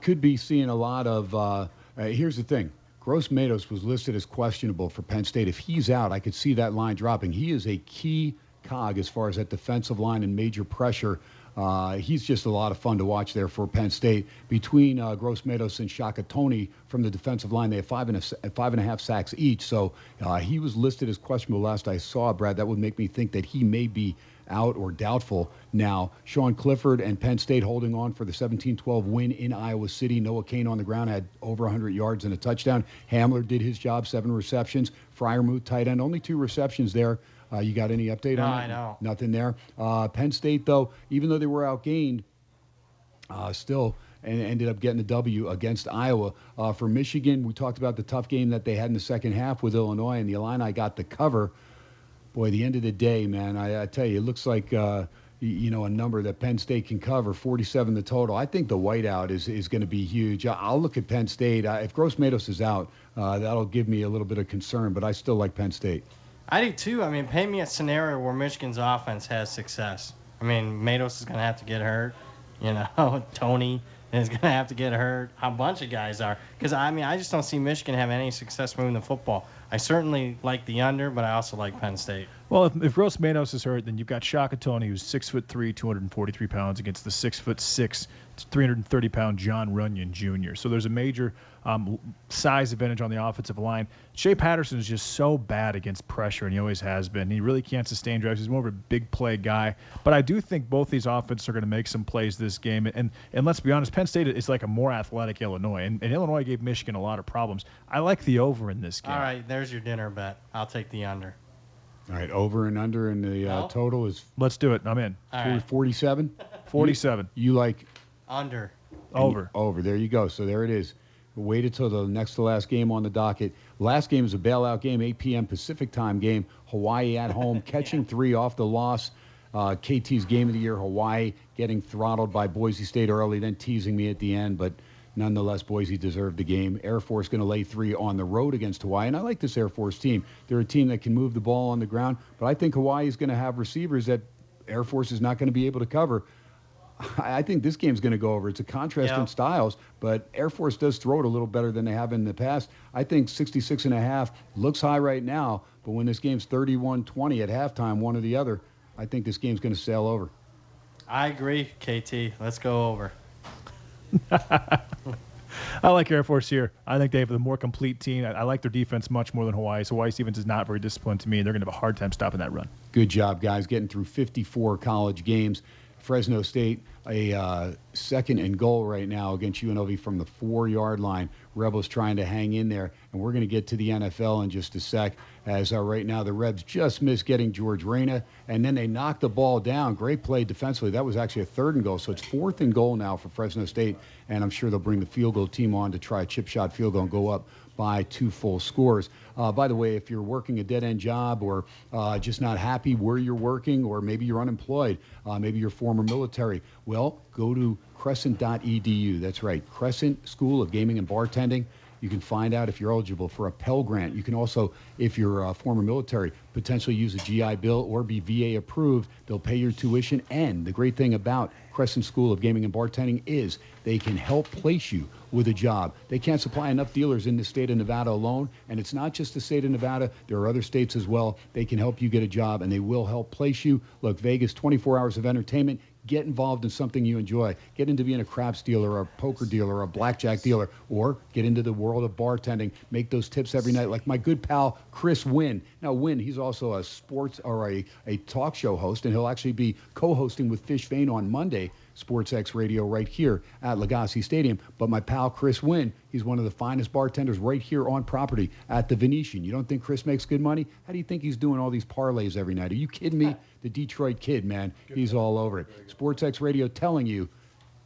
could be seeing a lot of here's the thing. Gross Matos was listed as questionable for Penn State. If he's out, I could see that line dropping. He is a key cog as far as that defensive line and major pressure. He's just a lot of fun to watch there for Penn State. Between Gross Matos and Shaka Tony from the defensive line, they have 5.5 sacks each. So he was listed as questionable last I saw, Brad. That would make me think that he may be out or doubtful now. Sean Clifford and Penn State holding on for the 17-12 win in Iowa City. Noah Kane on the ground had over 100 yards and a touchdown. Hamler did his job, 7 receptions. Fryermuth, tight end, only 2 receptions there. You got any update on it? I know. Nothing there. Penn State, though, even though they were outgained, still and ended up getting the W against Iowa. For Michigan, we talked about the tough game that they had in the second half with Illinois, and the Illini got the cover. Boy, the end of the day, man, I tell you, it looks like a number that Penn State can cover, 47 the total. I think the whiteout is going to be huge. I'll look at Penn State. If Gross Matos is out, that'll give me a little bit of concern, but I still like Penn State. I do too. Paint me a scenario where Michigan's offense has success. Matos is going to have to get hurt. Tony is going to have to get hurt. A bunch of guys are. Because, I just don't see Michigan have any success moving the football. I certainly like the under, but I also like Penn State. Well, if Gross Matos is hurt, then you've got Shaka Tony, who's 6'3", 243 pounds, against the 6'6", 330-pound John Runyon Jr. So there's a major size advantage on the offensive line. Shea Patterson is just so bad against pressure, and he always has been. He really can't sustain drives. He's more of a big play guy. But I do think both these offenses are going to make some plays this game. And let's be honest, Penn State is like a more athletic Illinois, and Illinois gave Michigan a lot of problems. I like the over in this game. All right, there's your dinner bet. I'll take the under. All right, over and under, and the total is... Let's do it. I'm in. All right. 47? 47. You like... Under. Over. Over. There you go. So there it is. Waited till the next to last game on the docket. Last game is a bailout game, 8 p.m. Pacific time game. Hawaii at home, catching 3 off the loss. KT's game of the year, Hawaii getting throttled by Boise State early, then teasing me at the end, but nonetheless, Boise deserved the game. Air Force going to lay 3 on the road against Hawaii, and I like this Air Force team. They're a team that can move the ball on the ground, but I think Hawaii is going to have receivers that Air Force is not going to be able to cover. I think this game's going to go over. It's a contrast in styles, but Air Force does throw it a little better than they have in the past. I think 66.5 looks high right now, but when this game's 31-20 at halftime, one or the other, I think this game's going to sail over. I agree, KT. Let's go over. I like Air Force here. I think they have the more complete team. I like their defense much more than Hawaii's. Hawaii's defense is not very disciplined to me, and they're going to have a hard time stopping that run. Good job, guys, getting through 54 college games. Fresno State, a second and goal right now against UNLV from the 4-yard line. Rebels trying to hang in there, and we're going to get to the NFL in just a sec, as right now the Rebs just missed getting George Reyna, and then they knocked the ball down. Great play defensively. That was actually a 3rd and goal, so it's 4th and goal now for Fresno State, and I'm sure they'll bring the field goal team on to try a chip shot field goal and go up by 2 full scores. By the way, if you're working a dead-end job or just not happy where you're working, or maybe you're unemployed, maybe you're former military, well, go to crescent.edu. That's right, Crescent School of Gaming and Bartending. You can find out if you're eligible for a Pell Grant. You can also, if you're a former military, potentially use a GI Bill or be VA approved. They'll pay your tuition. And the great thing about Crescent School of Gaming and Bartending is they can help place you with a job. They can't supply enough dealers in the state of Nevada alone. And it's not just the state of Nevada. There are other states as well. They can help you get a job, and they will help place you. Look, Vegas, 24 hours of entertainment. Get involved in something you enjoy. Get into being a craps dealer or a poker dealer or a blackjack dealer, or get into the world of bartending. Make those tips every night, like my good pal Chris Wynn. Now, Wynn, he's also a sports or a talk show host, and he'll actually be co-hosting with Fish Vane on Monday, Sports X Radio, right here at LaGasse Stadium. But my pal Chris Wynn, he's one of the finest bartenders right here on property at the Venetian. You don't think Chris makes good money? How do you think he's doing all these parlays every night? Are you kidding me? The Detroit kid, man, he's all over it. Sports X Radio telling you,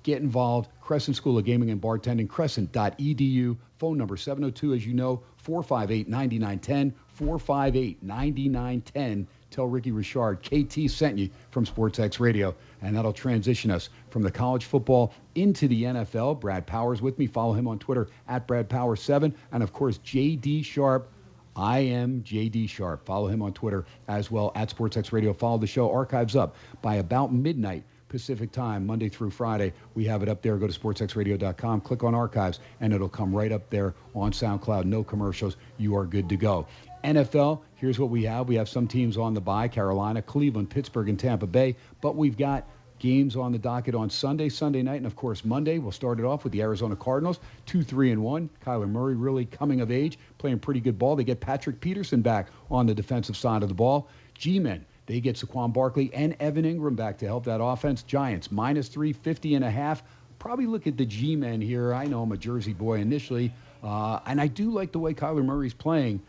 get involved. Crescent School of Gaming and Bartending, crescent.edu. Phone number 702, as you know, 458-9910, 458-9910. Tell Ricky Richard KT sent you from Sports X Radio, and that'll transition us from the college football into the NFL. Brad Powers with me. Follow him on Twitter at BradPower7. And, of course, J.D. Sharp. I am J.D. Sharp. Follow him on Twitter as well at SportsX Radio. Follow the show. Archives up by about midnight Pacific time, Monday through Friday. We have it up there. Go to sportsxradio.com, click on archives, and it'll come right up there on SoundCloud. No commercials. You are good to go. NFL, here's what we have. We have some teams on the bye: Carolina, Cleveland, Pittsburgh, and Tampa Bay. But we've got games on the docket on Sunday night, and of course Monday. We'll start it off with the Arizona Cardinals, 2-3-1. Kyler Murray really coming of age, playing pretty good ball. They get Patrick Peterson back on the defensive side of the ball. G-men, they get Saquon Barkley and Evan Ingram back to help that offense. Giants, -3, 50.5. Probably look at the G-men here. I know I'm a Jersey boy initially, and I do like the way Kyler Murray's playing,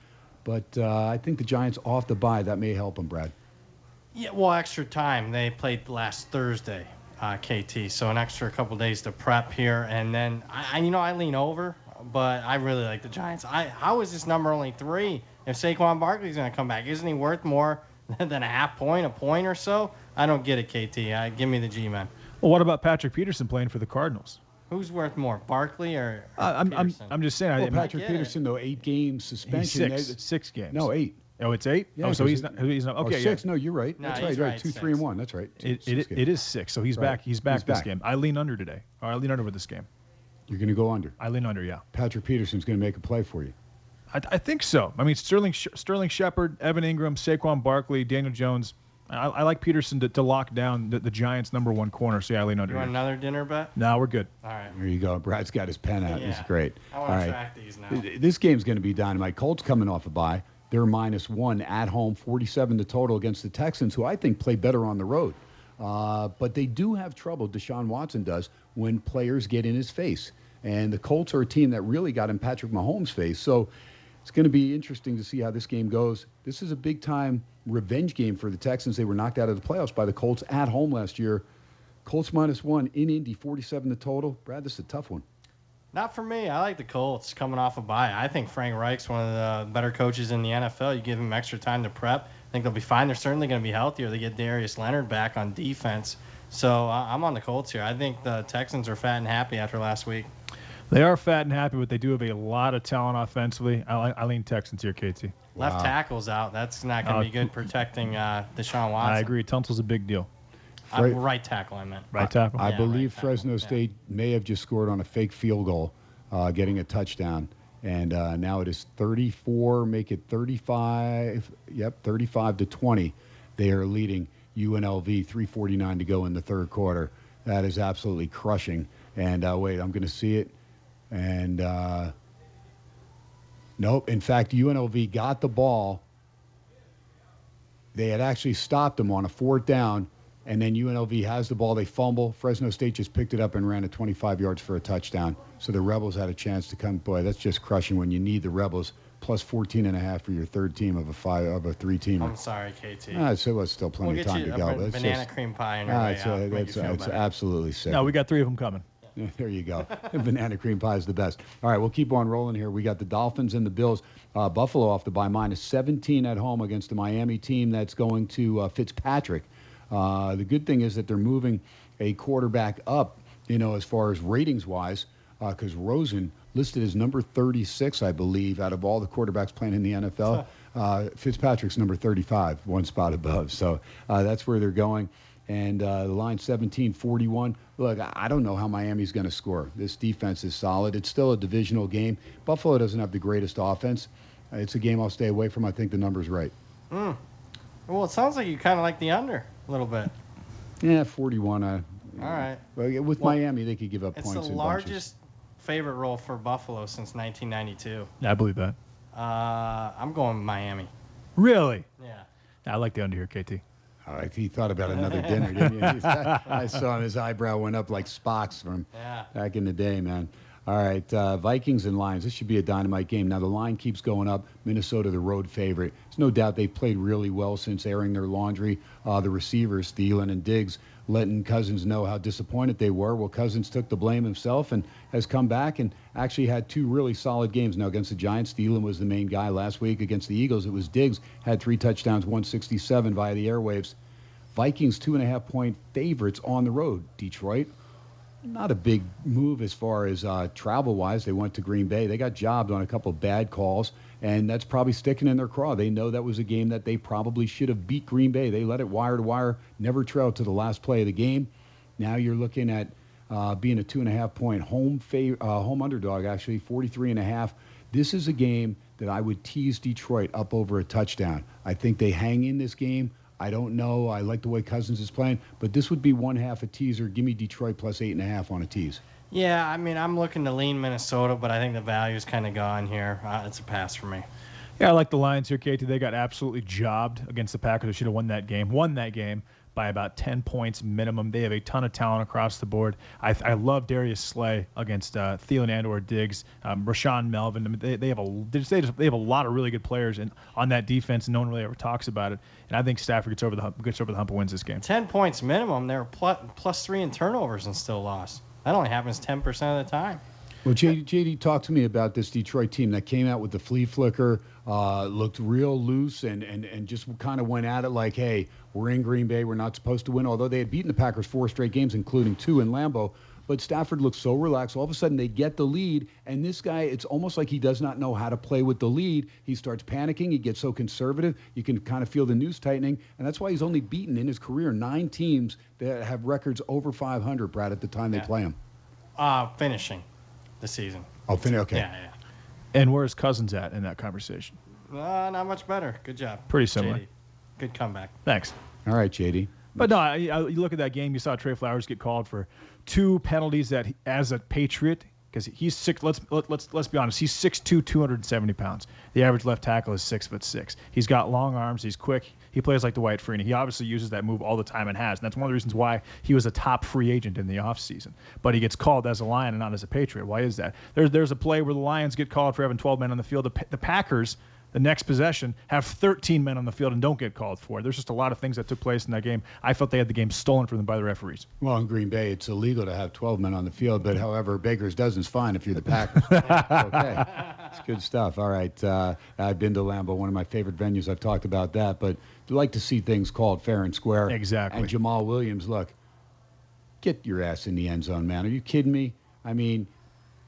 but I think the Giants off the bye, that may help them, Brad. Yeah, well, extra time. They played last Thursday, KT, so an extra couple days to prep here. And then, I lean over, but I really like the Giants. How is this number only 3 if Saquon Barkley's going to come back? Isn't he worth more than a half point, a point or so? I don't get it, KT. Give me the G-man. Well, what about Patrick Peterson playing for the Cardinals? Who's worth more, Barkley or Peterson? I'm just saying. Well, Patrick Peterson, though, 8-game suspension. He's 6 games. No, 8. Oh, it's 8? Yeah, oh, so he's not okay. 6. Yeah. No, you're right. No, That's he's right. right, 2-3-1. That's right. It is 6. So he's Right. back. He's back this back. game. I lean under today. Or I lean under with this game. You're going to go under. I lean under. Yeah. Patrick Peterson's going to make a play for you. I think so. I mean, Sterling Shepard, Evan Ingram, Saquon Barkley, Daniel Jones. I like Peterson to lock down the Giants' #1 corner. So yeah, I lean under. You want another dinner bet? No, we're good. All right. There you go. Brad's got his pen out. Yeah. It's great. I want to track these now. This game's going to be dynamite. Colts coming off a bye. They're -1 at home, 47 the total against the Texans, who I think play better on the road. But they do have trouble, Deshaun Watson does, when players get in his face. And the Colts are a team that really got in Patrick Mahomes' face. So it's going to be interesting to see how this game goes. This is a big-time revenge game for the Texans. They were knocked out of the playoffs by the Colts at home last year. Colts -1 in Indy, 47 the total. Brad, this is a tough one. Not for me. I like the Colts coming off a bye. I think Frank Reich's one of the better coaches in the NFL. You give him extra time to prep, I think they'll be fine. They're certainly going to be healthier. They get Darius Leonard back on defense. So I'm on the Colts here. I think the Texans are fat and happy after last week. They are fat and happy, but they do have a lot of talent offensively. I lean Texans here, KT. Left tackle's out. That's not going to be good protecting Deshaun Watson. I agree. Tunsil's a big deal. Right tackle, I meant. Right tackle? I believe right Fresno tackle. State may have just scored on a fake field goal, getting a touchdown. And now it is 34, make it 35. Yep, 35-20. They are leading UNLV, 3:49 to go in the third quarter. That is absolutely crushing. And wait, I'm going to see it. And nope. In fact, UNLV got the ball. They had actually stopped them on a 4th down. And then UNLV has the ball. They fumble. Fresno State just picked it up and ran it 25 yards for a touchdown. So the Rebels had a chance to come. Boy, that's just crushing when you need the Rebels plus 14.5 for your third team of a 3-teamer. I'm sorry, KT. So it's still plenty We'll of get time you to go. a banana cream pie in your way out. It's absolutely sick. No, we got 3 of them coming. There you go. Banana cream pie is the best. All right, we'll keep on rolling here. We got the Dolphins and the Bills. Buffalo off the bye, -17 at home against the Miami team that's going to Fitzpatrick. The good thing is that they're moving a quarterback up, as far as ratings-wise, because Rosen listed as number 36, I believe, out of all the quarterbacks playing in the NFL. Fitzpatrick's number 35, one spot above. So that's where they're going. And the line 17-41. Look, I don't know how Miami's going to score. This defense is solid. It's still a divisional game. Buffalo doesn't have the greatest offense. It's a game I'll stay away from. I think the number's right. Well, it sounds like you kind of like the under a little bit. Yeah, 41. All right. With Miami, they could give up points. It's the largest favorite role for Buffalo since 1992. Yeah, I believe that. I'm going Miami. Really? Yeah. I like the under here, KT. All right, he thought about another dinner, didn't he? I saw him, his eyebrow went up like Spock's from back in the day, man. All right, Vikings and Lions. This should be a dynamite game. Now, the line keeps going up. Minnesota, the road favorite. There's no doubt they've played really well since airing their laundry. The receivers, Thielen and Diggs, letting Cousins know how disappointed they were. Well, Cousins took the blame himself and has come back and actually had two really solid games. Now, against the Giants, Thielen was the main guy last week. Against the Eagles, it was Diggs. Had 3 touchdowns, 167 via the airwaves. Vikings 2.5-point favorites on the road. Detroit, not a big move as far as travel-wise. They went to Green Bay. They got jobbed on a couple of bad calls, and that's probably sticking in their craw. They know that was a game that they probably should have beat Green Bay. They let it wire to wire, never trailed to the last play of the game. Now you're looking at being a 2.5-point home underdog, actually, 43.5. This is a game that I would tease Detroit up over a touchdown. I think they hang in this game. I don't know. I like the way Cousins is playing, but this would be 1/2 a teaser. Give me Detroit plus 8.5 on a tease. Yeah, I mean, I'm looking to lean Minnesota, but I think the value's kind of gone here. It's a pass for me. Yeah, I like the Lions here, KT. They got absolutely jobbed against the Packers. They should have won that game by about 10 points minimum. They have a ton of talent across the board. I love Darius Slay against Thielen and/or Diggs, Rashawn Melvin. I mean, they have a lot of really good players on that defense, and no one really ever talks about it. And I think Stafford gets over the hump and wins this game. 10 points minimum. They were plus 3 in turnovers and still lost. That only happens 10% of the time. Well, JD, talk to me about this Detroit team that came out with the flea flicker, looked real loose, and just kind of went at it like, hey, we're in Green Bay, we're not supposed to win, although they had beaten the Packers 4 straight games, including 2 in Lambeau. But Stafford looked so relaxed. All of a sudden, they get the lead, and this guy, it's almost like he does not know how to play with the lead. He starts panicking. He gets so conservative. You can kind of feel the noose tightening, and that's why he's only beaten in his career 9 teams that have records over 500, Brad, at the time they play him. Finishing the season. Oh, okay. Yeah. And where's Cousins at in that conversation? Not much better. Good job. Pretty similar. JD. Good comeback. Thanks. All right, JD. But no, you look at that game. You saw Trey Flowers get called for 2 penalties that, as a Patriot, because he's six. Let's be honest. He's 6'2", 270 pounds. The average left tackle is 6'6". He's got long arms. He's quick. He plays like the Wyatt Freeney. He obviously uses that move all the time and has. And that's one of the reasons why he was a top free agent in the offseason. But he gets called as a Lion and not as a Patriot. Why is that? There's a play where the Lions get called for having 12 men on the field. The Packers, the next possession, have 13 men on the field and don't get called for. There's just a lot of things that took place in that game. I felt they had the game stolen from them by the referees. Well, in Green Bay, it's illegal to have 12 men on the field, but however, Baker's dozen's fine if you're the Packers. Okay. It's good stuff. All right. I've been to Lambeau, one of my favorite venues. I've talked about that, but I like to see things called fair and square. Exactly. And Jamal Williams, look, get your ass in the end zone, man. Are you kidding me? I mean,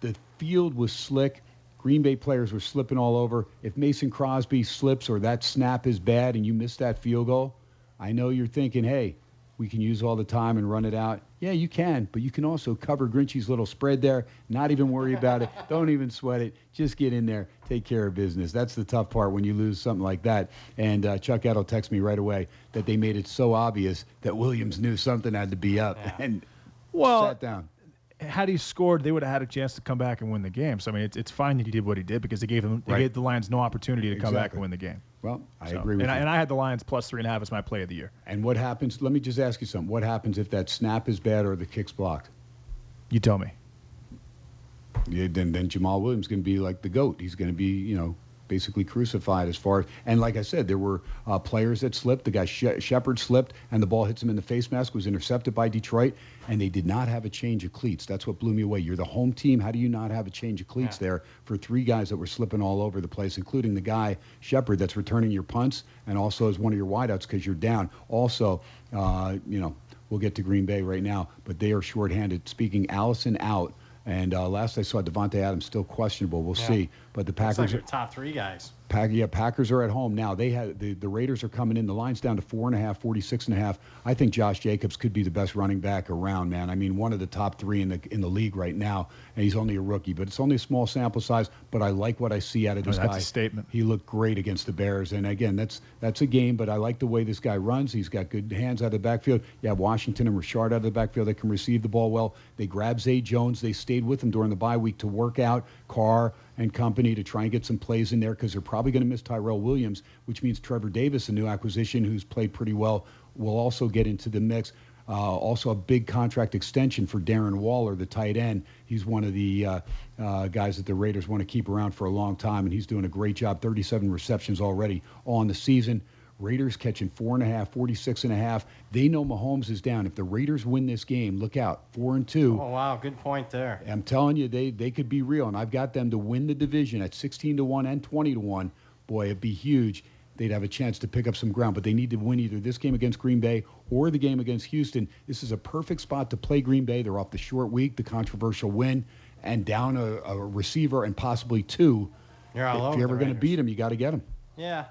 the field was slick. Green Bay players were slipping all over. If Mason Crosby slips or that snap is bad and you miss that field goal, I know you're thinking, hey, we can use all the time and run it out. Yeah, you can, but you can also cover Grinchy's little spread there, not even worry about it. Don't even sweat it. Just get in there, take care of business. That's the tough part when you lose something like that. And Chuck Edel texted me right away that they made it so obvious that Williams knew something had to be up and sat down. Had he scored, they would have had a chance to come back and win the game. So, I mean, it's fine that he did what he did because they gave the Lions no opportunity to come back and win the game. Well, I agree with you. And I had the Lions plus 3.5 as my play of the year. And what happens? Let me just ask you something. What happens if that snap is bad or the kick's blocked? You tell me. Yeah, then Jamal Williams is going to be like the GOAT. He's going to be, basically crucified as far as, and like I said, there were players that slipped. The guy Shepard slipped, and the ball hits him in the face mask, was intercepted by Detroit, and they did not have a change of cleats. That's what blew me away. You're the home team. How do you not have a change of cleats there for 3 guys that were slipping all over the place, including the guy, Shepard, that's returning your punts and also as one of your wideouts because you're down. Also, we'll get to Green Bay right now, but they are shorthanded. Speaking, Allison out. And last I saw, Devontae Adams still questionable. We'll see. But the Packers like your top 3 guys. Packers are at home now. They had the Raiders are coming in. The line's down to 4.5, 46.5. I think Josh Jacobs could be the best running back around, man. I mean, one of the top 3 in the league right now, and he's only a rookie. But it's only a small sample size. But I like what I see out of this guy. That's a statement. He looked great against the Bears. And again, that's a game. But I like the way this guy runs. He's got good hands out of the backfield. You have Washington and Richard out of the backfield. They can receive the ball well. They grabbed Zay Jones. They stayed with him during the bye week to work out. Carr and company to try and get some plays in there because they're probably going to miss Tyrell Williams, which means Trevor Davis, a new acquisition who's played pretty well, will also get into the mix. Also a big contract extension for Darren Waller, the tight end. He's one of the guys that the Raiders want to keep around for a long time, and he's doing a great job. 37 receptions already on the season. Raiders catching 4.5, 46.5. They know Mahomes is down. If the Raiders win this game, look out, 4-2. Oh, wow, good point there. I'm telling you, they could be real, and I've got them to win the division at 16-1 and 20-1. Boy, it'd be huge. They'd have a chance to pick up some ground, but they need to win either this game against Green Bay or the game against Houston. This is a perfect spot to play Green Bay. They're off the short week, the controversial win, and down a receiver and possibly 2. You're all over if you're ever going to beat them, you got to get them. Yeah.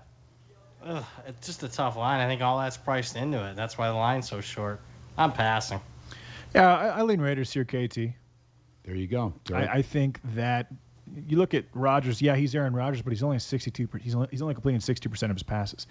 It's just a tough line. I think all that's priced into it. That's why the line's so short. I'm passing. Yeah, I lean Raiders here, KT. There you go. I think that you look at Rodgers. Yeah, he's Aaron Rodgers, but he's only 62. He's only completing 60% of his passes.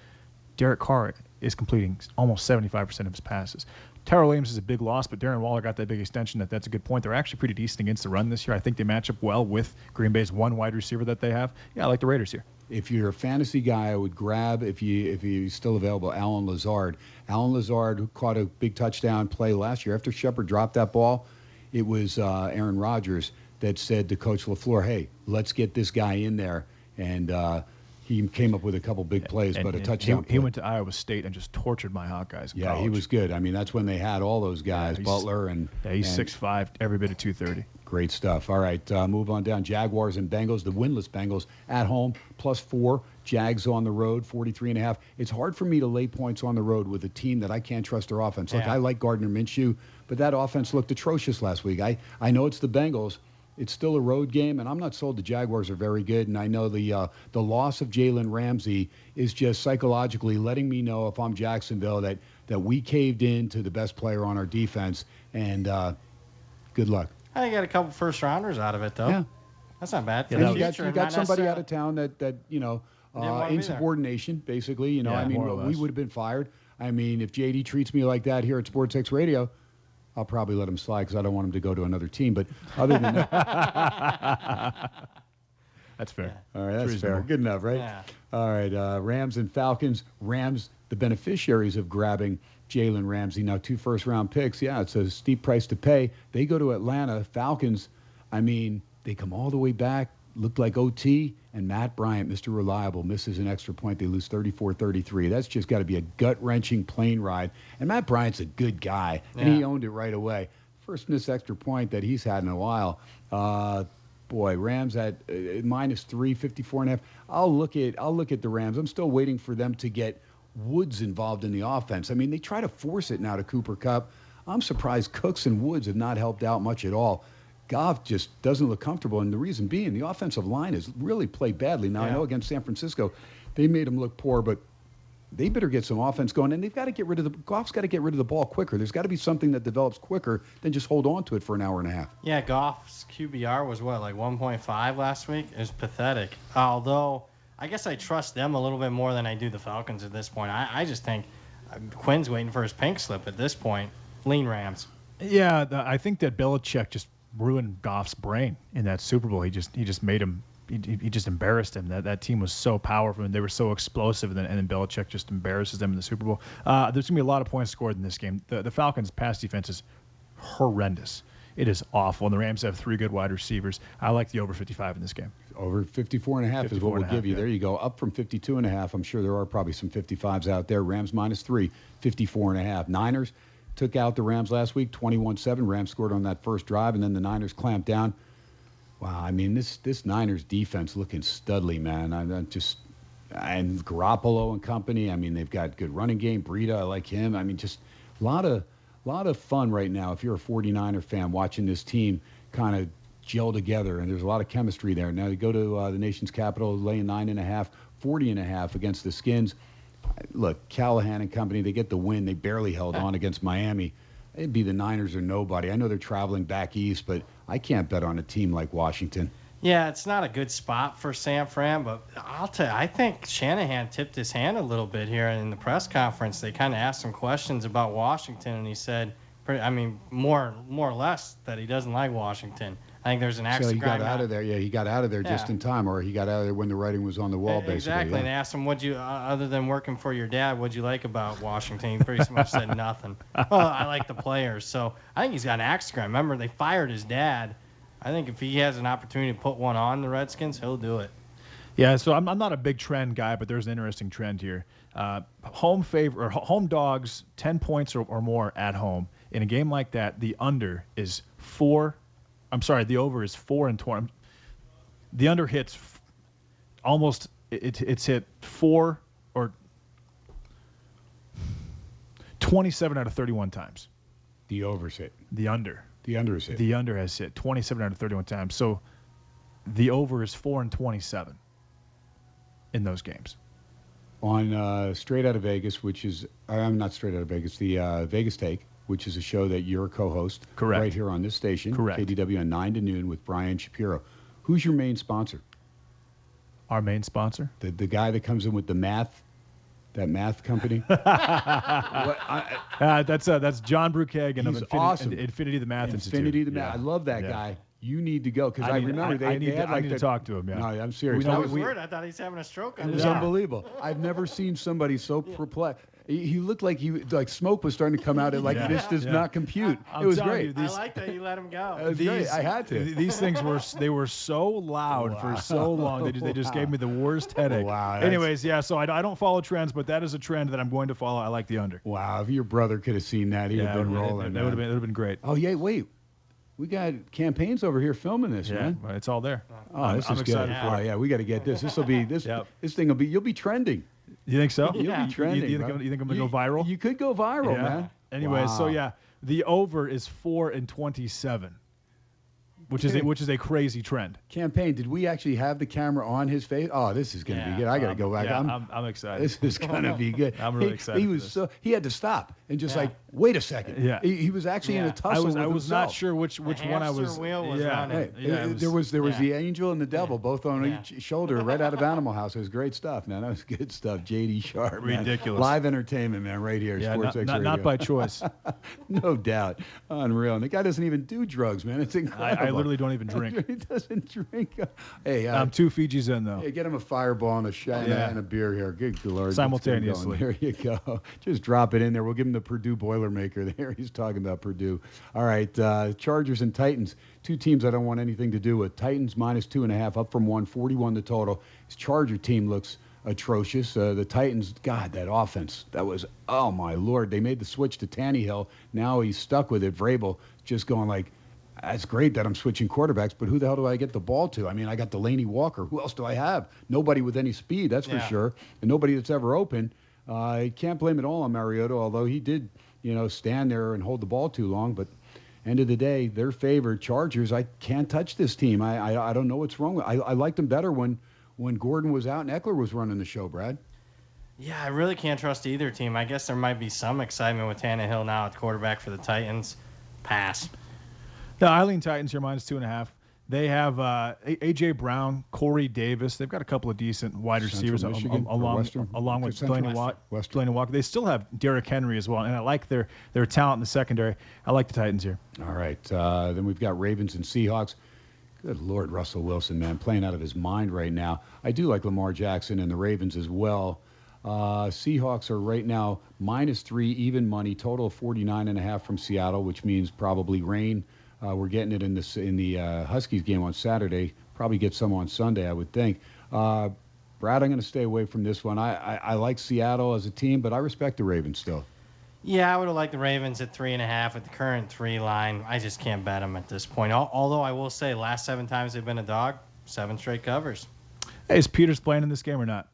Derek Carr is completing almost 75% of his passes. Tyrell Williams is a big loss, but Darren Waller got that big extension. That's a good point. They're actually pretty decent against the run this year. I think they match up well with Green Bay's one wide receiver that they have. Yeah, I like the Raiders here. If you're a fantasy guy, I would grab, if he's still available, Allen Lazard. Allen Lazard, who caught a big touchdown play last year. After Shepard dropped that ball, it was Aaron Rodgers that said to Coach LaFleur, hey, let's get this guy in there. And he came up with a couple big plays, but a touchdown. He went to Iowa State and just tortured my Hawkeyes. Yeah, he was good. I mean, that's when they had all those guys, Butler and. Yeah, he's 6'5", every bit of 230. Great stuff. All right, move on down. Jaguars and Bengals, the winless Bengals at home, +4. Jags on the road, 43.5. It's hard for me to lay points on the road with a team that I can't trust their offense. Like, I like Gardner Minshew, but that offense looked atrocious last week. I know it's the Bengals. It's still a road game, and I'm not sold the Jaguars are very good. And I know the loss of Jalen Ramsey is just psychologically letting me know, if I'm Jacksonville, that we caved in to the best player on our defense. And good luck. I got a couple first-rounders out of it, though. Yeah. That's not bad. Yeah, you got somebody out of town that insubordination, basically. We would have been fired. I mean, if JD treats me like that here at Sports X Radio, I'll probably let him slide because I don't want him to go to another team. But other than that. That's fair. All right, that's fair. Good enough, right? Yeah. All right, Rams and Falcons. Rams, the beneficiaries of grabbing Jalen Ramsey. Now, 2 first-round picks. Yeah, it's a steep price to pay. They go to Atlanta. Falcons, I mean, they come all the way back. Looked like OT, and Matt Bryant, Mr. Reliable, misses an extra point. They lose 34-33. That's just got to be a gut-wrenching plane ride. And Matt Bryant's a good guy, and he owned it right away. First missed extra point that he's had in a while. Rams at -3, 54.5. I'll look at the Rams. I'm still waiting for them to get Woods involved in the offense. I mean, they try to force it now to Cooper Kupp. I'm surprised Cooks and Woods have not helped out much at all. Goff just doesn't look comfortable, and the reason being the offensive line has really played badly. Now, I know against San Francisco, they made him look poor, but they better get some offense going, and they've got to get rid of Goff's got to get rid of the ball quicker. There's got to be something that develops quicker than just hold on to it for an hour and a half. Yeah, Goff's QBR was like 1.5 last week? It was pathetic. Although, I guess I trust them a little bit more than I do the Falcons at this point. I just think Quinn's waiting for his pink slip at this point. Lean Rams. Yeah, I think that Belichick just ruined Goff's brain in that Super Bowl. He just made him. He just embarrassed him. That team was so powerful and they were so explosive, and then Belichick just embarrasses them in the Super Bowl. There's gonna be a lot of points scored in this game. The Falcons' pass defense is horrendous. It is awful. And the Rams have 3 good wide receivers. I like the over 55 in this game. Over 54.5 is what we'll give you. There you go. Up from 52.5. I'm sure there are probably some 55s out there. Rams -3, 54.5. Niners took out the Rams last week, 21-7. Rams scored on that first drive, and then the Niners clamped down. Wow, I mean, this Niners defense looking studly, man. And Garoppolo and company. I mean, they've got good running game. Breida, I like him. I mean, just a lot of fun right now if you're a 49er fan watching this team kind of gel together, and there's a lot of chemistry there. Now they go to the nation's capital, laying 9.5, 40.5 against the Skins. Look, Callahan and company, they get the win. They barely held on against Miami. It'd be the Niners or nobody. I know they're traveling back east, but I can't bet on a team like Washington. Yeah, it's not a good spot for San Fran, but I'll tell you, I think Shanahan tipped his hand a little bit here in the press conference. They kind of asked him questions about Washington, and he said, more or less that he doesn't like Washington. I think there's an axe So to he grind. got out of there. Yeah, he got out of there just in time, or he got out of there when the writing was on the wall, basically. Exactly. Yeah. And they asked him, "What'd you, other than working for your dad, what'd you like about Washington?" He pretty much said nothing. Oh, I like the players. So I think he's got an axe to grind. Remember, they fired his dad. I think if he has an opportunity to put one on the Redskins, he'll do it. Yeah, so I'm not a big trend guy, but there's an interesting trend here. Home dogs, 10 points or more at home. In a game like that, the under is 4. I'm sorry, the over is 4 and 20. The under hits almost. It's hit 4 or 27 out of 31 times. The over's hit. The under. The under is hit. The under has hit 27 out of 31 times. So the over is 4 and 27 in those games. On Straight Out of Vegas, which is I'm not Straight Out of Vegas, the Vegas Take, which is a show that you're a co-host. Correct. Right here on this station. Correct. KDWN 9 to noon with Brian Shapiro. Who's your main sponsor? Our main sponsor? The guy that comes in with the math. That math company. That's John Brookhagen of awesome. Infinity the Math Institute. Infinity the Math. Yeah. I love that guy. You need to go because I remember they had I need to talk to him. Yeah. No, I'm serious. I was worried. I thought he's having a stroke. It was unbelievable. I've never seen somebody so perplexed. He looked like smoke was starting to come out. This does not compute. It was great. I like that you let him go. It was great. I had to. These things were so loud for so long. They just gave me the worst headache. Wow. Anyways, yeah. So I don't follow trends, but that is a trend that I'm going to follow. I like the under. Wow. If your brother could have seen that, he'd have been rolling. That would have been great. Oh yeah. Wait. We got campaigns over here filming this, man. Yeah, it's all there. Oh, this is excited good. for it. Oh yeah, we got to get this. This will be this. This thing will be. You'll be trending. You think so? You'll be trending. You think I'm gonna go viral? You could go viral, man. Anyways, Wow. so yeah, the over is 4 and 27, which is a crazy trend. Campaign. Did we actually have the camera on his face? Oh, this is gonna be good. I got to go back. Yeah, I'm excited. This is gonna be good. I'm really excited. He had to stop and just wait a second. Yeah. He was actually in a tussle. I was not sure which The one I was. hamster wheel was running. There was the angel and the devil both on each shoulder, right out of Animal House. It was great stuff, man. That was good stuff. J.D. Sharp, man. Ridiculous. Live entertainment, man, right here. Yeah, Sports X Radio. not by choice. No doubt. Unreal. And the guy doesn't even do drugs, man. It's incredible. I literally don't even drink. He doesn't drink. Hey, I'm 2 Fijis in though. Hey, get him a fireball and and a beer here. Good Lord. Simultaneously. There you go. Just drop it in there. We'll give him the Purdue Boilermaker there. He's talking about Purdue. All right, Chargers and Titans. 2 teams I don't want anything to do with. Titans -2.5, up from 141 the total. His Charger team looks atrocious. The Titans, God, that offense. That was, oh my Lord. They made the switch to Tannehill. Now he's stuck with it. Vrabel just going like, that's great that I'm switching quarterbacks, but who the hell do I get the ball to? I mean, I got Delaney Walker. Who else do I have? Nobody with any speed, that's for sure, and nobody that's ever open. I can't blame it all on Mariota, although he did, stand there and hold the ball too long. But end of the day, they're favored. Chargers, I can't touch this team. I don't know what's wrong with. I liked them better when Gordon was out and Eckler was running the show, Brad. Yeah, I really can't trust either team. I guess there might be some excitement with Tannehill now at quarterback for the Titans. Pass. The Eileen Titans here -2.5. They have A.J. Brown, Corey Davis. They've got a couple of decent wide receivers along with Delaney Walker. They still have Derrick Henry as well, and I like their talent in the secondary. I like the Titans here. All right. Then we've got Ravens and Seahawks. Good Lord, Russell Wilson, man, playing out of his mind right now. I do like Lamar Jackson and the Ravens as well. Seahawks are right now -3, even money, total of 49.5 from Seattle, which means probably rain. We're getting it in the Huskies game on Saturday. Probably get some on Sunday, I would think. Brad, I'm going to stay away from this one. I like Seattle as a team, but I respect the Ravens still. Yeah, I would have liked the Ravens at 3.5 at the current 3 line. I just can't bet them at this point. Although I will say, last 7 times they've been a dog, 7 straight covers. Hey, is Peters playing in this game or not?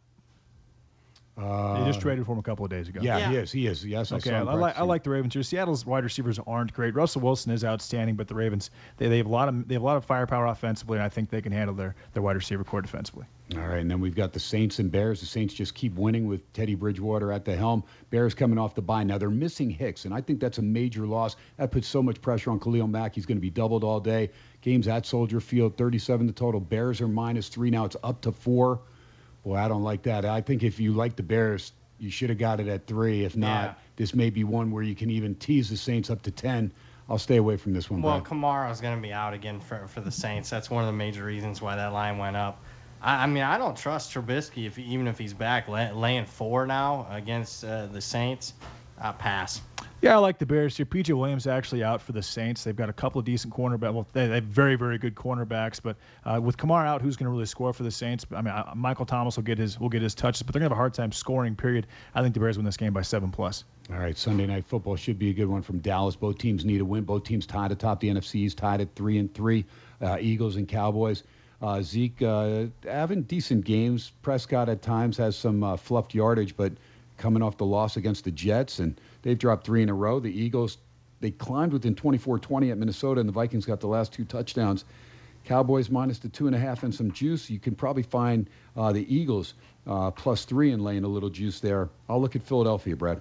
They just traded for him a couple of days ago. Yeah. He is. Yes, okay, I like the Ravens here. Seattle's wide receivers aren't great. Russell Wilson is outstanding, but the Ravens they have a lot of firepower offensively, and I think they can handle their wide receiver core defensively. All right, and then we've got the Saints and Bears. The Saints just keep winning with Teddy Bridgewater at the helm. Bears coming off the bye. Now they're missing Hicks, and I think that's a major loss. That puts so much pressure on Khalil Mack. He's going to be doubled all day. Games at Soldier Field, 37 the total. Bears are -3 now. It's up to 4. Boy, I don't like that. I think if you like the Bears, you should have got it at 3. If not, this may be one where you can even tease the Saints up to 10. I'll stay away from this one. Well, Kamara's going to be out again for the Saints. That's one of the major reasons why that line went up. I mean, I don't trust Trubisky even if he's back. Laying 4 now against the Saints, pass. Yeah, I like the Bears here. P.J. Williams actually out for the Saints. They've got a couple of decent cornerbacks. Well, they have very, very good cornerbacks. But with Kamara out, who's going to really score for the Saints? I mean, Michael Thomas will get his touches, but they're going to have a hard time scoring. Period. I think the Bears win this game by 7+. All right, Sunday Night Football should be a good one from Dallas. Both teams need a win. Both teams tied atop the NFC East, tied at 3-3. Eagles and Cowboys. Zeke having decent games. Prescott at times has some fluffed yardage, but coming off the loss against the Jets, and they've dropped 3 in a row. The Eagles, they climbed within 24-20 at Minnesota, and the Vikings got the last 2 touchdowns. Cowboys minus the 2.5 and some juice. You can probably find the Eagles +3 and laying a little juice there. I'll look at Philadelphia, Brad.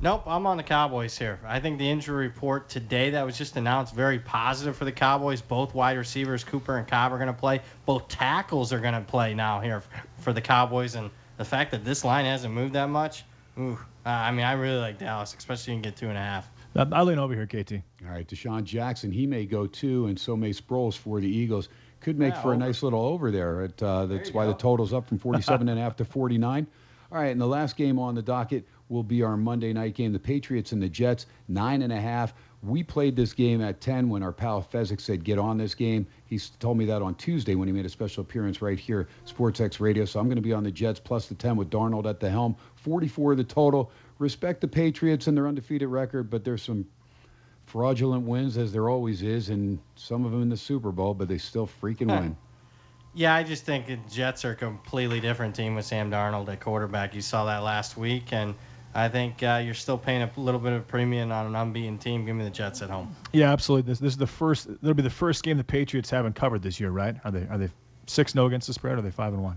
Nope, I'm on the Cowboys here. I think the injury report today that was just announced, very positive for the Cowboys. Both wide receivers, Cooper and Cobb, are going to play. Both tackles are going to play now here for the Cowboys. And the fact that this line hasn't moved that much, I mean, I really like Dallas, especially you can get 2.5. I'll lean over here, KT. All right, Deshaun Jackson, he may go 2, and so may Sproles for the Eagles. Could make for a nice little over there. That's why the total's up from 47.5 to 49. All right, and the last game on the docket will be our Monday night game, the Patriots and the Jets, 9.5. We played this game at 10 when our pal Fezzik said, get on this game. He told me that on Tuesday when he made a special appearance right here, SportsX Radio. So I'm going to be on the Jets plus the 10 with Darnold at the helm. 44 the total. Respect the Patriots and their undefeated record, but there's some fraudulent wins, as there always is, and some of them in the Super Bowl, but they still freaking win. Yeah, I just think the Jets are a completely different team with Sam Darnold at quarterback. You saw that last week, and I think you're still paying a little bit of premium on an unbeaten team. Give me the Jets at home. Yeah, absolutely. This is the first. It'll be the first game the Patriots haven't covered this year, right? Are they 6-0 against the spread? Or are they 5-1?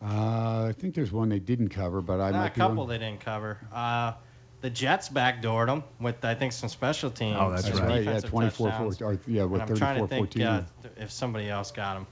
I think there's one they didn't cover, but I might be wrong. A couple they didn't cover. The Jets backdoored them with, I think, some special teams. Oh, that's right. Yeah, 24-14. Yeah, with 34-14. I'm trying to think if somebody else got them.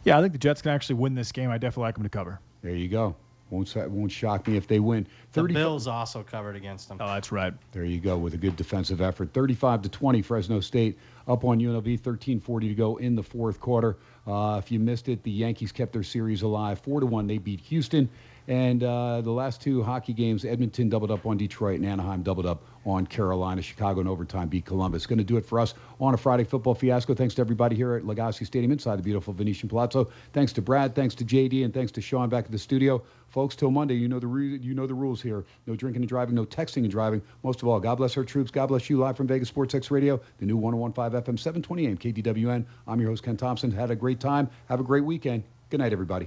Yeah, I think the Jets can actually win this game. I definitely like them to cover. There you go. Won't shock me if they win. The Bills also covered against them. Oh, that's right. There you go, with a good defensive effort. 35-20, Fresno State up on UNLV. 13:40 to go in the fourth quarter. If you missed it, the Yankees kept their series alive. 4-1, they beat Houston. And the last 2 hockey games, Edmonton doubled up on Detroit, and Anaheim doubled up on Carolina. Chicago in overtime beat Columbus. Going to do it for us on a Friday football fiasco. Thanks to everybody here at LaGasse Stadium inside the beautiful Venetian Palazzo. Thanks to Brad, thanks to JD, and thanks to Sean back at the studio. Folks, till Monday, you know the rules here. No drinking and driving, no texting and driving. Most of all, God bless our troops. God bless you. Live from Vegas SportsX Radio, the new 101.5 FM, 720 AM KDWN. I'm your host, Ken Thomson. Had a great time. Have a great weekend. Good night, everybody.